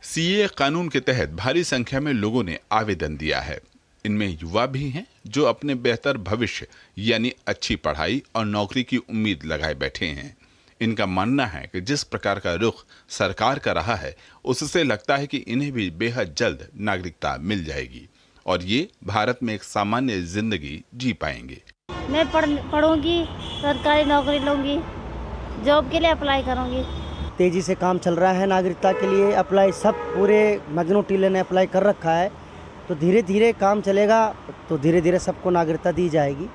सीए कानून के तहत भारी संख्या में लोगों ने आवेदन दिया है। इनमें युवा भी हैं जो अपने बेहतर भविष्य यानी अच्छी पढ़ाई और नौकरी की उम्मीद लगाए बैठे हैं। इनका मानना है कि जिस प्रकार का रुख सरकार का रहा है, उससे लगता है कि इन्हें भी बेहद जल्द नागरिकता मिल जाएगी और ये भारत में एक सामान्य जिंदगी जी पाएंगे। मैं पढ़ूंगी, सरकारी नौकरी लूंगी, जॉब के लिए अप्लाई करूंगी। तेजी से काम चल रहा है नागरिकता के लिए। अप्लाई सब पूरे मजनू टीले ने अप्लाई कर रखा है, तो धीरे धीरे काम चलेगा तो धीरे धीरे सबको नागरिकता दी जाएगी।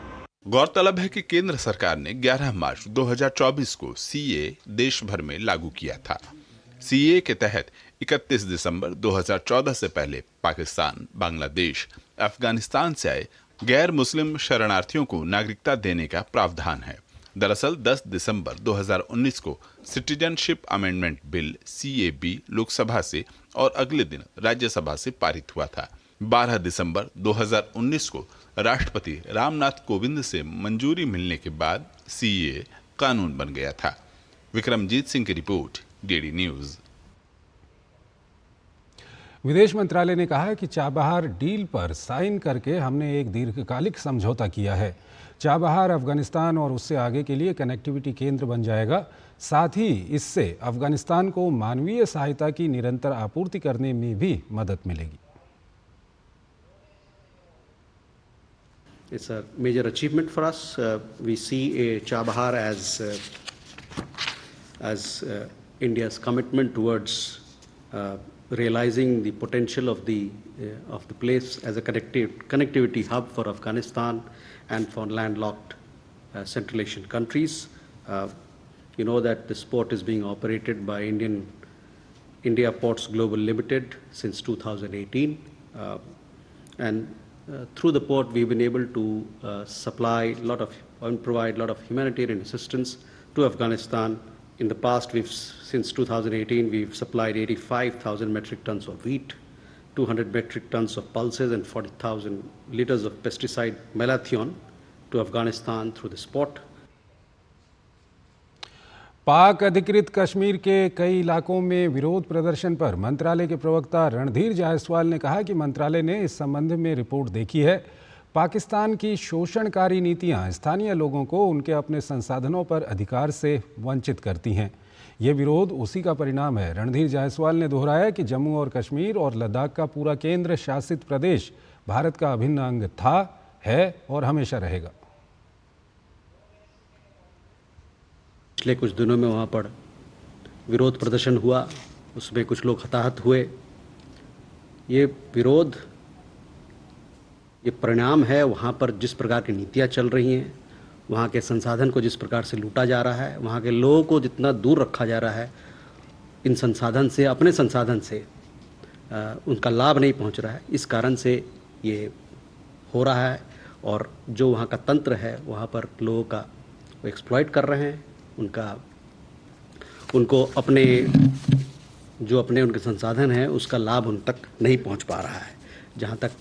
गौरतलब है कि केंद्र सरकार ने 11 मार्च 2024 को सीए देश भर में लागू किया था। सीए के तहत 31 दिसंबर 2014 से पहले पाकिस्तान, बांग्लादेश, अफगानिस्तान से आए गैर मुस्लिम शरणार्थियों को नागरिकता देने का प्रावधान है। दरअसल 10 दिसंबर 2019 को citizenship amendment bill CAB Lok Sabha से और अगले दिन राज्यसभा से पारित हुआ था। 12 दिसंबर 2019 को राष्ट्रपति रामनाथ कोविंद से मंजूरी मिलने के बाद सीए कानून बन गया था। विक्रमजीत सिंह की रिपोर्ट, डीडी न्यूज। विदेश मंत्रालय ने कहा है कि चाबहार डील पर साइन करके हमने एक दीर्घकालिक समझौता किया है। चाबहार अफगानिस्तान और उससे आगे के लिए कनेक्टिविटी केंद्र बन जाएगा। साथ ही इससे अफगानिस्तान को मानवीय सहायता की निरंतर आपूर्ति करने में भी मदद मिलेगी। It's a major achievement for us. We see a Chabahar as India's commitment towards realizing the potential of the place as a connectivity hub for Afghanistan and for landlocked Central Asian countries. You know that this port is being operated by India Ports Global Limited since 2018, and through the port we've been able to supply provide a lot of humanitarian assistance to Afghanistan. In the past, since 2018, we've supplied 85,000 metric tons of wheat, 200 metric tons of pulses, and 40,000 liters of pesticide malathion to Afghanistan through this port. पाक अधिकृत कश्मीर के कई इलाकों में विरोध प्रदर्शन पर मंत्रालय के प्रवक्ता रणधीर जायसवाल ने कहा कि मंत्रालय ने इस संबंध में रिपोर्ट देखी है। पाकिस्तान की शोषणकारी नीतियां स्थानीय लोगों को उनके अपने संसाधनों पर अधिकार से वंचित करती हैं। ये विरोध उसी का परिणाम है। रणधीर जायसवाल ने दोहराया कि जम्मू और कश्मीर और लद्दाख का पूरा केंद्र शासित प्रदेश भारत का अभिन्न अंग था, है और हमेशा रहेगा। पिछले कुछ दिनों में वहाँ पर विरोध प्रदर्शन हुआ, उसमें कुछ लोग हताहत हुए। ये विरोध ये परिणाम है वहाँ पर जिस प्रकार की नीतियाँ चल रही हैं, वहाँ के संसाधन को जिस प्रकार से लूटा जा रहा है, वहाँ के लोगों को जितना दूर रखा जा रहा है इन संसाधन से, अपने संसाधन से उनका लाभ नहीं पहुँच रहा है। इस कारण से ये हो रहा है और जो वहाँ का तंत्र है वहाँ पर लोगों का वो एक्सप्लॉइट कर रहे हैं, उनको अपने उनके संसाधन हैं उसका लाभ उन तक नहीं पहुंच पा रहा है। जहां तक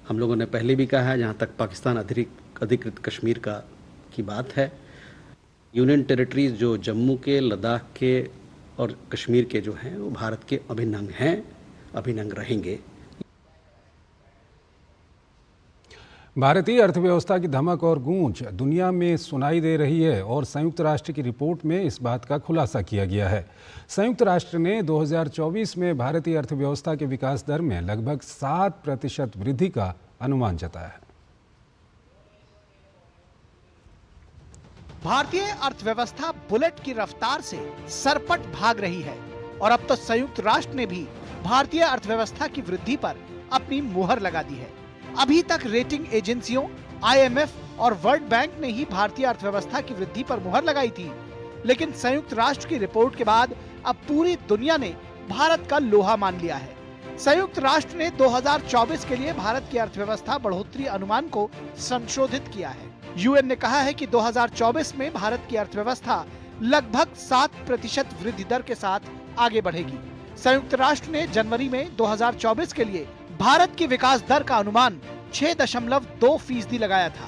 हम लोगों ने पहले भी कहा है, जहां तक पाकिस्तान अधिकृत कश्मीर की बात है, यूनियन टेरिटरीज जो जम्मू के, लद्दाख के और कश्मीर के जो हैं वो भारत के अभिन्न अंग हैं, अभिन्न अंग रहेंगे। भारतीय अर्थव्यवस्था की धमक और गूंज दुनिया में सुनाई दे रही है और संयुक्त राष्ट्र की रिपोर्ट में इस बात का खुलासा किया गया है। संयुक्त राष्ट्र ने 2024 में भारतीय अर्थव्यवस्था के विकास दर में लगभग 7% वृद्धि का अनुमान जताया है। भारतीय अर्थव्यवस्था बुलेट की रफ्तार से सरपट भाग रही है और अब तो संयुक्त राष्ट्र ने भी भारतीय अर्थव्यवस्था की वृद्धि पर अपनी मुहर लगा दी है। अभी तक रेटिंग एजेंसियों, IMF और वर्ल्ड बैंक ने ही भारतीय अर्थव्यवस्था की वृद्धि पर मुहर लगाई थी, लेकिन संयुक्त राष्ट्र की रिपोर्ट के बाद अब पूरी दुनिया ने भारत का लोहा मान लिया है। संयुक्त राष्ट्र ने 2024 के लिए भारत की अर्थव्यवस्था बढ़ोतरी अनुमान को संशोधित किया है। UN ने कहा है कि 2024 में भारत की अर्थव्यवस्था लगभग 7% वृद्धि दर के साथ आगे बढ़ेगी। संयुक्त राष्ट्र ने जनवरी में 2024 के लिए भारत की विकास दर का अनुमान 6.2% लगाया था।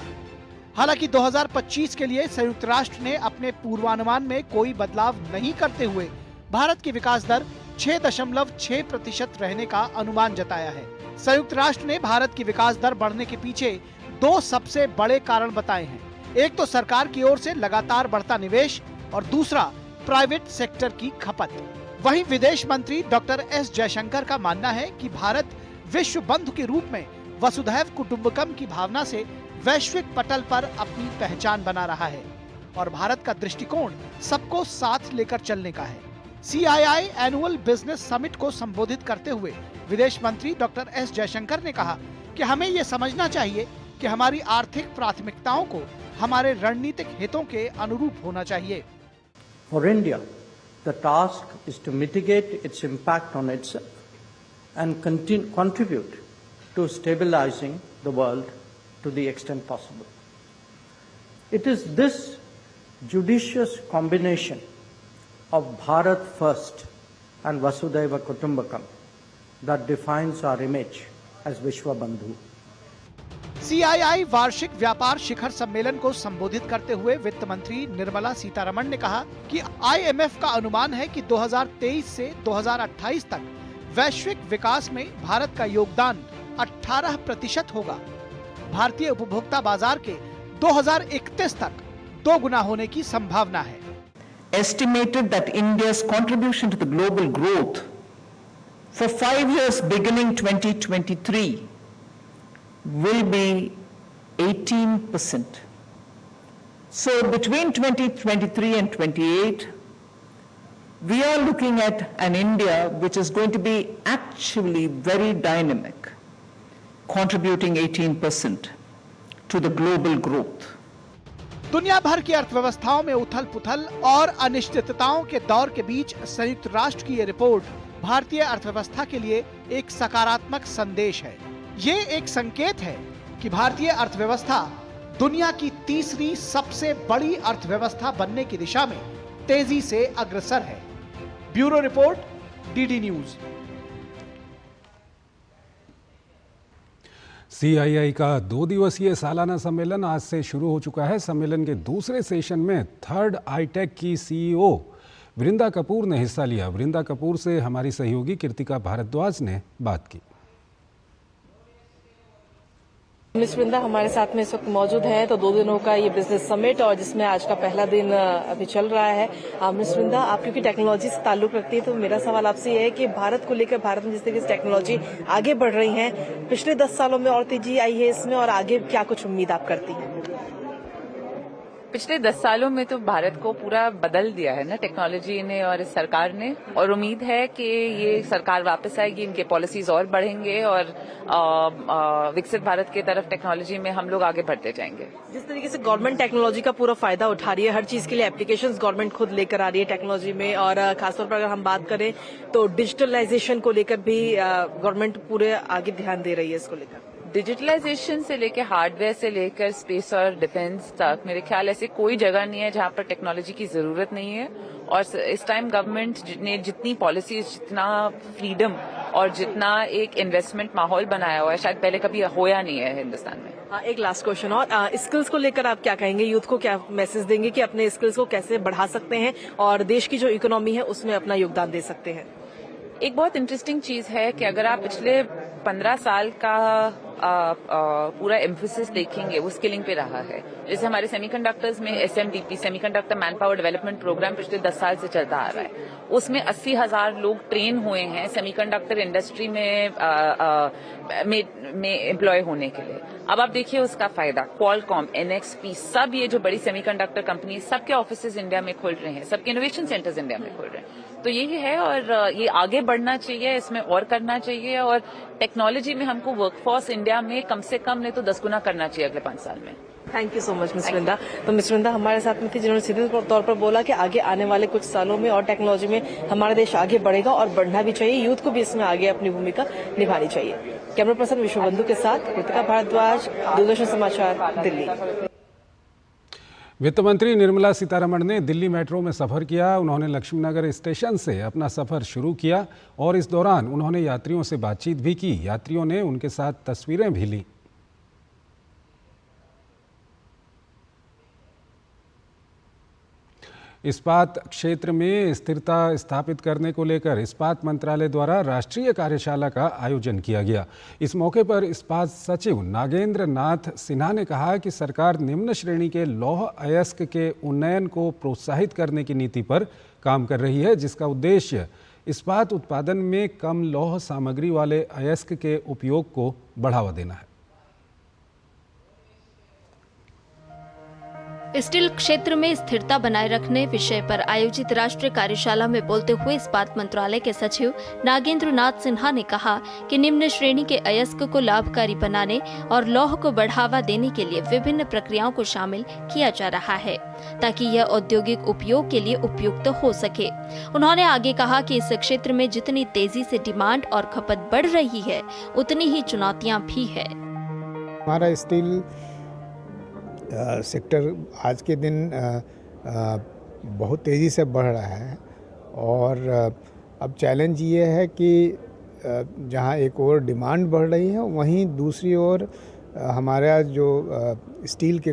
हालांकि 2025 के लिए संयुक्त राष्ट्र ने अपने पूर्वानुमान में कोई बदलाव नहीं करते हुए भारत की विकास दर 6.6% रहने का अनुमान जताया है। संयुक्त राष्ट्र ने भारत की विकास दर बढ़ने के पीछे दो सबसे बड़े कारण बताए हैं। एक तो सरकार की ओर से लगातार बढ़ता निवेश और दूसरा प्राइवेट सेक्टर की खपत। वहीं विदेश मंत्री डॉक्टर S जयशंकर का मानना है कि भारत विश्व बंधु के रूप में वसुधैव कुटुंबकम की भावना से वैश्विक पटल पर अपनी पहचान बना रहा है और भारत का दृष्टिकोण सबको साथ लेकर चलने का है। CII एनुअल बिजनेस समिट को संबोधित करते हुए विदेश मंत्री डॉक्टर S जयशंकर ने कहा कि हमें ये समझना चाहिए कि हमारी आर्थिक प्राथमिकताओं को हमारे रणनीतिक हितों के अनुरूप होना चाहिए। For India, the task is to mitigate its impact on itself and contribute to stabilizing the world to the extent possible. It is this judicious combination of Bharat First and Vasudhaiva Kutumbakam that defines our image as Vishwa Bandhu. CII वार्षिक व्यापार शिखर सम्मेलन को संबोधित करते हुए वित्त मंत्री निर्मला सीतारमण ने कहा कि IMF का अनुमान है कि 2023 से 2028 तक वैश्विक विकास में भारत का योगदान 18% होगा। भारतीय उपभोक्ता बाजार के 2031 तक 2 गुना होने की संभावना है। Estimated that India's contribution to the global growth for 5 years beginning 2023 will be 18%. So between 2023 and 28, we are looking at an India which is going to be actually very dynamic, contributing 18% to the global growth. दुनिया भर की अर्थव्यवस्थाओं में उथल-पुथल और अनिश्चितताओं के दौर के बीच संयुक्त राष्ट्र की ये रिपोर्ट भारतीय अर्थव्यवस्था के लिए एक सकारात्मक संदेश है। ये एक संकेत है कि भारतीय अर्थव्यवस्था दुनिया की तीसरी सबसे बड़ी अर्थव्यवस्था बनने की दिशा में तेजी से अग्रसर है। Bureau report, DD news. CII का 2 दिवसीय सालाना सम्मेलन आज से शुरू हो चुका है। सम्मेलन के दूसरे सेशन में थर्ड आईटेक की CEO वृंदा कपूर ने हिस्सा लिया। वृंदा कपूर से हमारी सहयोगी कृतिका भारद्वाज ने बात की। मिस वृंदा हमारे साथ में इस वक्त मौजूद है। तो 2 दिनों का ये बिजनेस समिट और जिसमें आज का पहला दिन अभी चल रहा है। मिस वृंदा, आप क्योंकि टेक्नोलॉजी से ताल्लुक रखती है, तो मेरा सवाल आपसे ये है कि भारत को लेकर भारत में जिस तरीके से टेक्नोलॉजी आगे बढ़ रही है, पिछले 10 सालों में और तेजी आई है इसमें, और आगे क्या कुछ उम्मीद आप करती हैं? पिछले 10 सालों में तो भारत को पूरा बदल दिया है ना टेक्नोलॉजी ने और इस सरकार ने, और उम्मीद है कि ये सरकार वापस आएगी, इनके पॉलिसीज और बढ़ेंगे और विकसित भारत की तरफ टेक्नोलॉजी में हम लोग आगे बढ़ते जाएंगे। जिस तरीके से गवर्नमेंट टेक्नोलॉजी का पूरा फायदा उठा रही है, हर चीज के लिए एप्लीकेशंस गवर्नमेंट खुद लेकर आ रही है टेक्नोलॉजी में, और खासतौर पर अगर हम बात करें तो डिजिटलाइजेशन को लेकर भी गवर्नमेंट पूरे आगे ध्यान दे रही है इसको लेकर। डिजिटलाइजेशन से लेकर हार्डवेयर से लेकर स्पेस और डिफेंस तक मेरे ख्याल ऐसे कोई जगह नहीं है जहां पर टेक्नोलॉजी की जरूरत नहीं है। और इस टाइम गवर्नमेंट ने जितनी पॉलिसीज, जितना फ्रीडम और जितना एक इन्वेस्टमेंट माहौल बनाया हुआ है, शायद पहले कभी होया नहीं है हिंदुस्तान में। हाँ, एक लास्ट क्वेश्चन और स्किल्स को लेकर आप क्या कहेंगे? यूथ को क्या मैसेज देंगे कि अपने स्किल्स को कैसे बढ़ा सकते हैं और देश की जो इकोनॉमी है उसमें अपना योगदान दे सकते हैं? एक बहुत इंटरेस्टिंग चीज है कि अगर आप पिछले 15 साल का पूरा एम्फोसिस देखेंगे वो स्किलिंग पे रहा है। जैसे हमारे सेमीकंडक्टर्स में SMDP semiconductor man power development programme पिछले 10 साल से चलता आ रहा है। उसमें 80,000 लोग ट्रेन हुए हैं सेमीकंडक्टर इंडस्ट्री में एम्प्लॉय होने के लिए। अब आप देखिए उसका फायदा क्वालकॉम, NXP, सब ये जो बड़ी सेमीकंडक्टर कंपनी, सबके ऑफिसेज इंडिया में खुल रहे हैं, सबके इनोवेशन सेंटर्स इंडिया में खुल रहे हैं। तो यही है और ये आगे बढ़ना चाहिए, इसमें और करना चाहिए, और टेक्नोलॉजी में हमको वर्कफोर्स इंडिया में कम से कम नहीं तो 10 गुना करना चाहिए अगले 5 साल में। Thank you so much miss Vrinda. तो मिस वृंदा हमारे साथ में थी जिन्होंने सीधे तौर पर बोला कि आगे आने वाले कुछ सालों में और टेक्नोलॉजी में हमारा देश आगे बढ़ेगा और बढ़ना भी चाहिए, यूथ को भी इसमें आगे अपनी भूमिका निभानी चाहिए। कैमरा पर्सन विश्वबंधु के साथ कृतिका भारद्वाज, दूरदर्शन समाचार, दिल्ली। वित्त मंत्री निर्मला सीतारमण ने दिल्ली मेट्रो में सफर किया। उन्होंने लक्ष्मीनगर स्टेशन से अपना सफर शुरू किया और इस दौरान उन्होंने यात्रियों से बातचीत भी की। यात्रियों ने उनके साथ तस्वीरें भी ली। इस्पात क्षेत्र में स्थिरता स्थापित करने को लेकर इस्पात मंत्रालय द्वारा राष्ट्रीय कार्यशाला का आयोजन किया गया। इस मौके पर इस्पात सचिव नागेंद्र नाथ सिन्हा ने कहा कि सरकार निम्न श्रेणी के लौह अयस्क के उन्नयन को प्रोत्साहित करने की नीति पर काम कर रही है, जिसका उद्देश्य इस्पात उत्पादन में कम लौह सामग्री वाले अयस्क के उपयोग को बढ़ावा देना है। स्टील क्षेत्र में स्थिरता बनाए रखने विषय पर आयोजित राष्ट्रीय कार्यशाला में बोलते हुए इस्पात मंत्रालय के सचिव नागेंद्र नाथ सिन्हा ने कहा कि निम्न श्रेणी के अयस्क को लाभकारी बनाने और लौह को बढ़ावा देने के लिए विभिन्न प्रक्रियाओं को शामिल किया जा रहा है ताकि यह औद्योगिक उपयोग के लिए उपयुक्त हो सके। उन्होंने आगे कहा कि इस क्षेत्र में जितनी तेजी से डिमांड और खपत बढ़ रही है, उतनी ही चुनौतियां भी है। हमारा स्टील सेक्टर आज के दिन बहुत तेज़ी से बढ़ रहा है और अब चैलेंज ये है कि जहाँ एक और डिमांड बढ़ रही है, वहीं दूसरी ओर हमारा जो स्टील के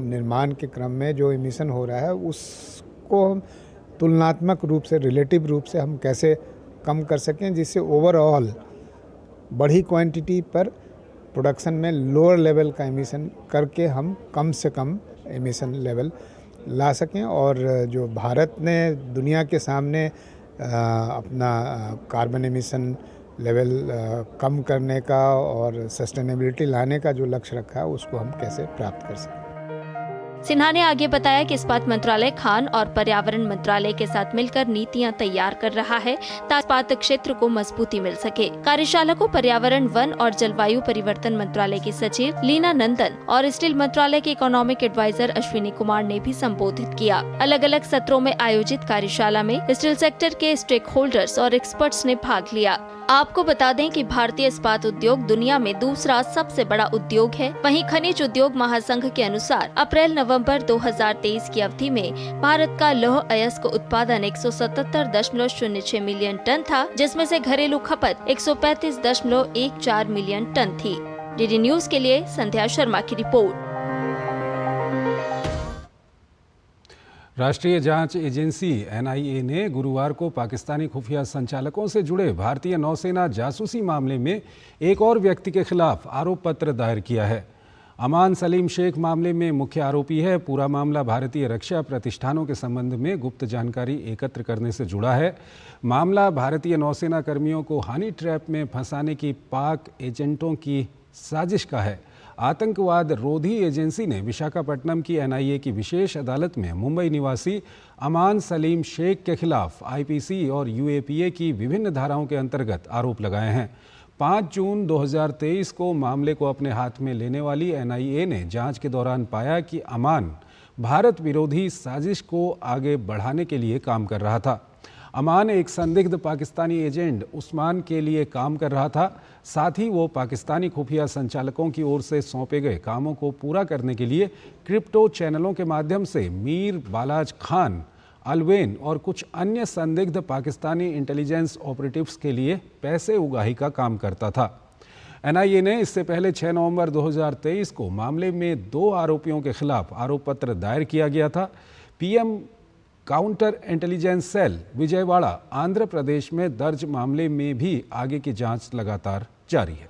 निर्माण के क्रम में जो इमिशन हो रहा है उसको हम तुलनात्मक रूप से, रिलेटिव रूप से हम कैसे कम कर सकें, जिससे ओवरऑल बड़ी क्वांटिटी पर प्रोडक्शन में लोअर लेवल का एमिशन करके हम कम से कम एमिशन लेवल ला सकें और जो भारत ने दुनिया के सामने अपना कार्बन एमिशन लेवल कम करने का और सस्टेनेबिलिटी लाने का जो लक्ष्य रखा है उसको हम कैसे प्राप्त कर सकें। सिन्हा ने आगे बताया कि इस्पात मंत्रालय खान और पर्यावरण मंत्रालय के साथ मिलकर नीतियां तैयार कर रहा है ताकि इस्पात क्षेत्र को मजबूती मिल सके। कार्यशाला को पर्यावरण, वन और जलवायु परिवर्तन मंत्रालय की सचिव लीना नंदन और स्टील मंत्रालय के इकोनॉमिक एडवाइजर अश्विनी कुमार ने भी संबोधित किया। अलग अलग सत्रों में आयोजित कार्यशाला में स्टील सेक्टर के स्टेक होल्डर्स और एक्सपर्ट्स ने भाग लिया। आपको बता दें कि भारतीय इस्पात उद्योग दुनिया में दूसरा सबसे बड़ा उद्योग है। वहीं खनिज उद्योग महासंघ के अनुसार अप्रैल नवंबर 2023 की अवधि में भारत का लौह अयस्क उत्पादन 177.06 मिलियन टन था, जिसमें से घरेलू खपत 135.14 मिलियन टन थी। डीडी न्यूज के लिए संध्या शर्मा की रिपोर्ट। राष्ट्रीय जांच एजेंसी NIA ने गुरुवार को पाकिस्तानी खुफिया संचालकों से जुड़े भारतीय नौसेना जासूसी मामले में एक और व्यक्ति के खिलाफ आरोप पत्र दायर किया है। अमान सलीम शेख मामले में मुख्य आरोपी है। पूरा मामला भारतीय रक्षा प्रतिष्ठानों के संबंध में गुप्त जानकारी एकत्र करने से जुड़ा है। मामला भारतीय नौसेना कर्मियों को हनी ट्रैप में फंसाने की पाक एजेंटों की साजिश का है। आतंकवाद रोधी एजेंसी ने विशाखापट्टनम की NIA की विशेष अदालत में मुंबई निवासी अमान सलीम शेख के खिलाफ IPC और UAPA की विभिन्न धाराओं के अंतर्गत आरोप लगाए हैं। 5 जून 2023 को मामले को अपने हाथ में लेने वाली NIA ने जांच के दौरान पाया कि अमान भारत विरोधी साजिश को आगे बढ़ाने के लिए काम कर रहा था। अमान एक संदिग्ध पाकिस्तानी एजेंट उस्मान के लिए काम कर रहा था। साथ ही वो पाकिस्तानी खुफिया संचालकों की ओर से सौंपे गए कामों को पूरा करने के लिए क्रिप्टो चैनलों के माध्यम से मीर बालाज खान, अलवेन और कुछ अन्य संदिग्ध पाकिस्तानी इंटेलिजेंस ऑपरेटिव्स के लिए पैसे उगाही का काम करता था। NIA ने इससे पहले 6 नवंबर 2023 को मामले में 2 आरोपियों के खिलाफ आरोप पत्र दायर किया गया था। PM counter intelligence cell Vijayawada, Andhra Pradesh में दर्ज मामले में भी आगे की जांच लगातार जारी है।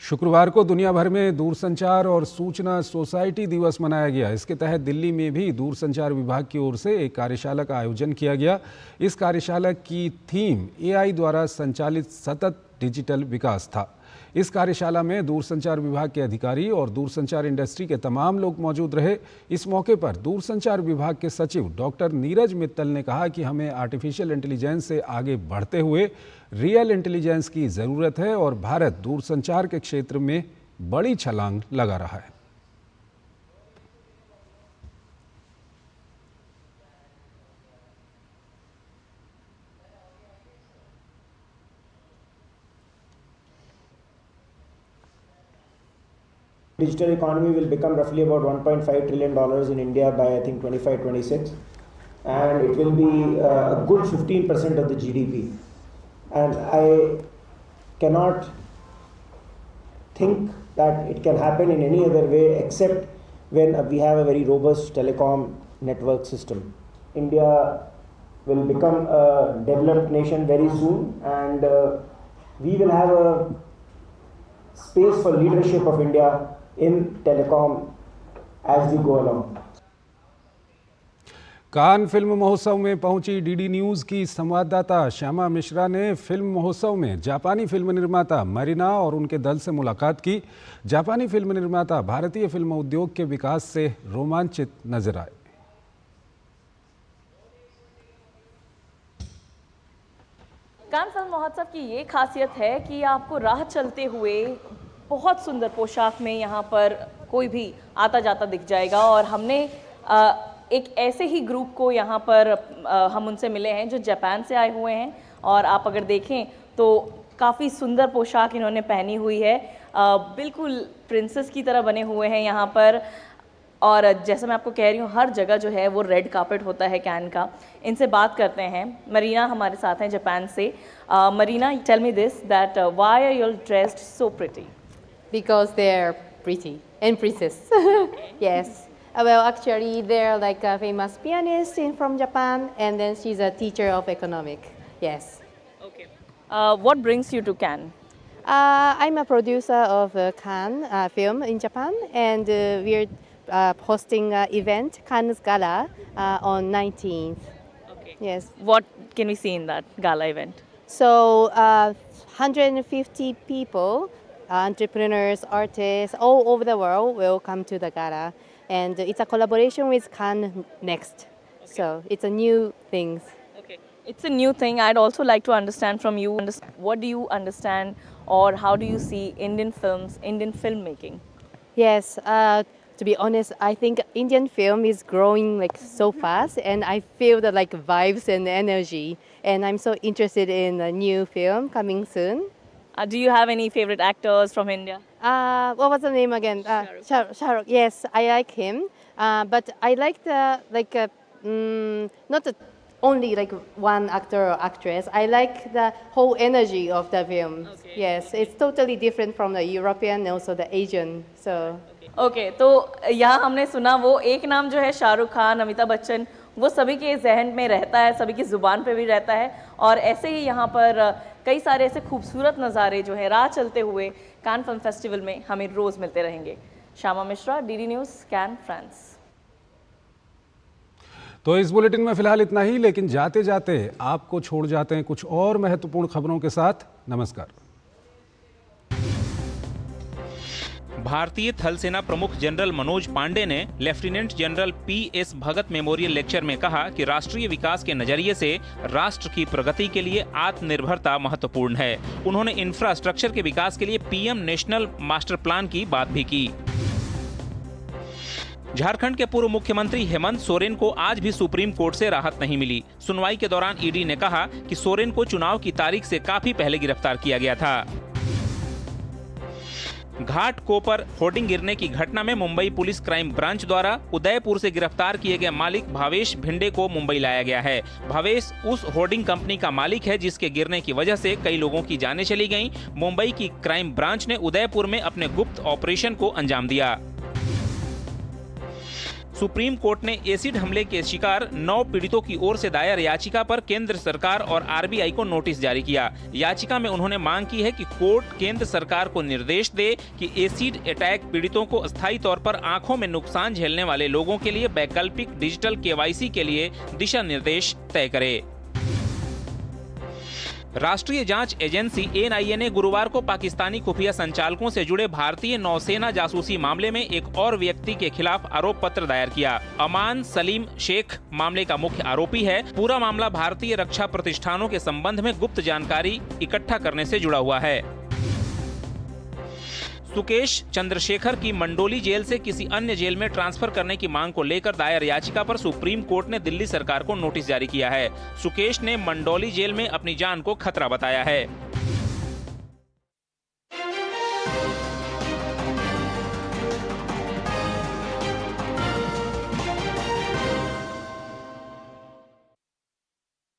शुक्रवार को दुनिया भर में दूरसंचार और सूचना सोसाइटी दिवस मनाया गया। इसके तहत दिल्ली में भी दूरसंचार विभाग की ओर से एक कार्यशाला का आयोजन किया गया। इस कार्यशाला की थीम AI द्वारा संचालित सतत डिजिटल विकास था। इस कार्यशाला में दूरसंचार विभाग के अधिकारी और दूरसंचार इंडस्ट्री के तमाम लोग मौजूद रहे। इस मौके पर दूरसंचार विभाग के सचिव डॉक्टर नीरज मित्तल ने कहा कि हमें आर्टिफिशियल इंटेलिजेंस से आगे बढ़ते हुए रियल इंटेलिजेंस की ज़रूरत है और भारत दूरसंचार के क्षेत्र में बड़ी छलांग लगा रहा है। Digital economy will become roughly about $1.5 trillion in India by I think 25-26, and it will be a good 15% of the GDP. And I cannot think that it can happen in any other way except when we have a very robust telecom network system. India will become a developed nation very soon, and we will have a space for leadership of India in telecom as we go along. Cannes film महोत्सव में पहुंची DD news की संवाददाता श्यामा मिश्रा ने film महोत्सव में जापानी film निर्माता मरीना और उनके दल से मुलाकात की। जापानी फिल्म निर्माता भारतीय फिल्म उद्योग के विकास से रोमांचित नजर आए। कान फिल्म महोत्सव की ये खासियत है कि आपको राह चलते हुए बहुत सुंदर पोशाक में यहाँ पर कोई भी आता जाता दिख जाएगा। और हमने एक ऐसे ही ग्रुप को यहाँ पर हम उनसे मिले हैं जो जापान से आए हुए हैं, और आप अगर देखें तो काफ़ी सुंदर पोशाक इन्होंने पहनी हुई है। बिल्कुल प्रिंसेस की तरह बने हुए हैं यहाँ पर। और जैसा मैं आपको कह रही हूँ, हर जगह जो है वो रेड कार्पेट होता है कैन का। इनसे बात करते हैं। मरीना हमारे साथ हैं जापान से। Marina, tell me this that why are you dressed so pretty? Because they're pretty and princess. Yes. Well, actually, they're like a famous pianist from Japan, and then she's a teacher of economic. Yes. Okay. What brings you to Cannes? I'm a producer of Cannes film in Japan, and we're hosting an event, Cannes Gala, on 19th. Okay. Yes. What can we see in that gala event? So 150 people, entrepreneurs, artists, all over the world will come to the gala. And it's a collaboration with Cannes Next. Okay. So it's a new thing. Okay. It's a new thing. I'd also like to understand from you, what do you understand or how do you see Indian films, Indian filmmaking? Yes, to be honest, I think Indian film is growing like so fast, and I feel the like vibes and energy, and I'm so interested in a new film coming soon. Do you have any favorite actors from India? What was the name again? Shah Rukh. Yes, I like him, but I like the not only like one actor or actress. I like the whole energy of the film. Okay. Yes, it's totally different from the European and also the Asian. So. Okay, तो यहाँ हमने सुना वो एक नाम जो है शाहरुख खान, अमिताभ बच्चन, वो सभी के जहन में रहता है, सभी की जुबान पे भी रहता है, और ऐसे ही यहाँ पर कई सारे ऐसे खूबसूरत नज़ारे जो है राह चलते हुए कान फिल्म फेस्टिवल में हमें रोज़ मिलते रहेंगे। Shyama Mishra, DD news, can, France. तो इस बुलेटिन में फिलहाल इतना ही, लेकिन जाते जाते आपको छोड़ जाते हैं कुछ और महत्वपूर्ण खबरों के साथ। नमस्कार। भारतीय थल सेना प्रमुख जनरल मनोज पांडे ने लेफ्टिनेंट जनरल PS भगत मेमोरियल लेक्चर में कहा कि राष्ट्रीय विकास के नजरिए से राष्ट्र की प्रगति के लिए आत्मनिर्भरता महत्वपूर्ण है। उन्होंने इंफ्रास्ट्रक्चर के विकास के लिए PM नेशनल मास्टर प्लान की बात भी की। झारखंड के पूर्व मुख्यमंत्री हेमंत सोरेन को आज भी सुप्रीम कोर्ट से राहत नहीं मिली। सुनवाई के दौरान ईडी ने कहा कि सोरेन को चुनाव की तारीख से काफी पहले गिरफ्तार किया गया था। घाट कोपर होर्डिंग गिरने की घटना में मुंबई पुलिस क्राइम ब्रांच द्वारा उदयपुर से गिरफ्तार किए गए मालिक भावेश भिंडे को मुंबई लाया गया है। भावेश उस होर्डिंग कंपनी का मालिक है जिसके गिरने की वजह से कई लोगों की जानें चली गईं। मुंबई की क्राइम ब्रांच ने उदयपुर में अपने गुप्त ऑपरेशन को अंजाम दिया। सुप्रीम कोर्ट ने एसिड हमले के शिकार 9 पीड़ितों की ओर से दायर याचिका पर केंद्र सरकार और RBI को नोटिस जारी किया। याचिका में उन्होंने मांग की है कि कोर्ट केंद्र सरकार को निर्देश दे कि एसिड अटैक पीड़ितों को अस्थायी तौर पर आंखों में नुकसान झेलने वाले लोगों के लिए वैकल्पिक डिजिटल KYC के लिए दिशा निर्देश तय करे। राष्ट्रीय जांच एजेंसी NIA ने गुरुवार को पाकिस्तानी खुफिया संचालकों से जुड़े भारतीय नौसेना जासूसी मामले में एक और व्यक्ति के खिलाफ आरोप पत्र दायर किया। अमान सलीम शेख मामले का मुख्य आरोपी है। पूरा मामला भारतीय रक्षा प्रतिष्ठानों के संबंध में गुप्त जानकारी इकट्ठा करने से जुड़ा हुआ है। सुकेश चंद्रशेखर की मंडोली जेल से किसी अन्य जेल में ट्रांसफर करने की मांग को लेकर दायर याचिका पर सुप्रीम कोर्ट ने दिल्ली सरकार को नोटिस जारी किया है। सुकेश ने मंडोली जेल में अपनी जान को खतरा बताया है।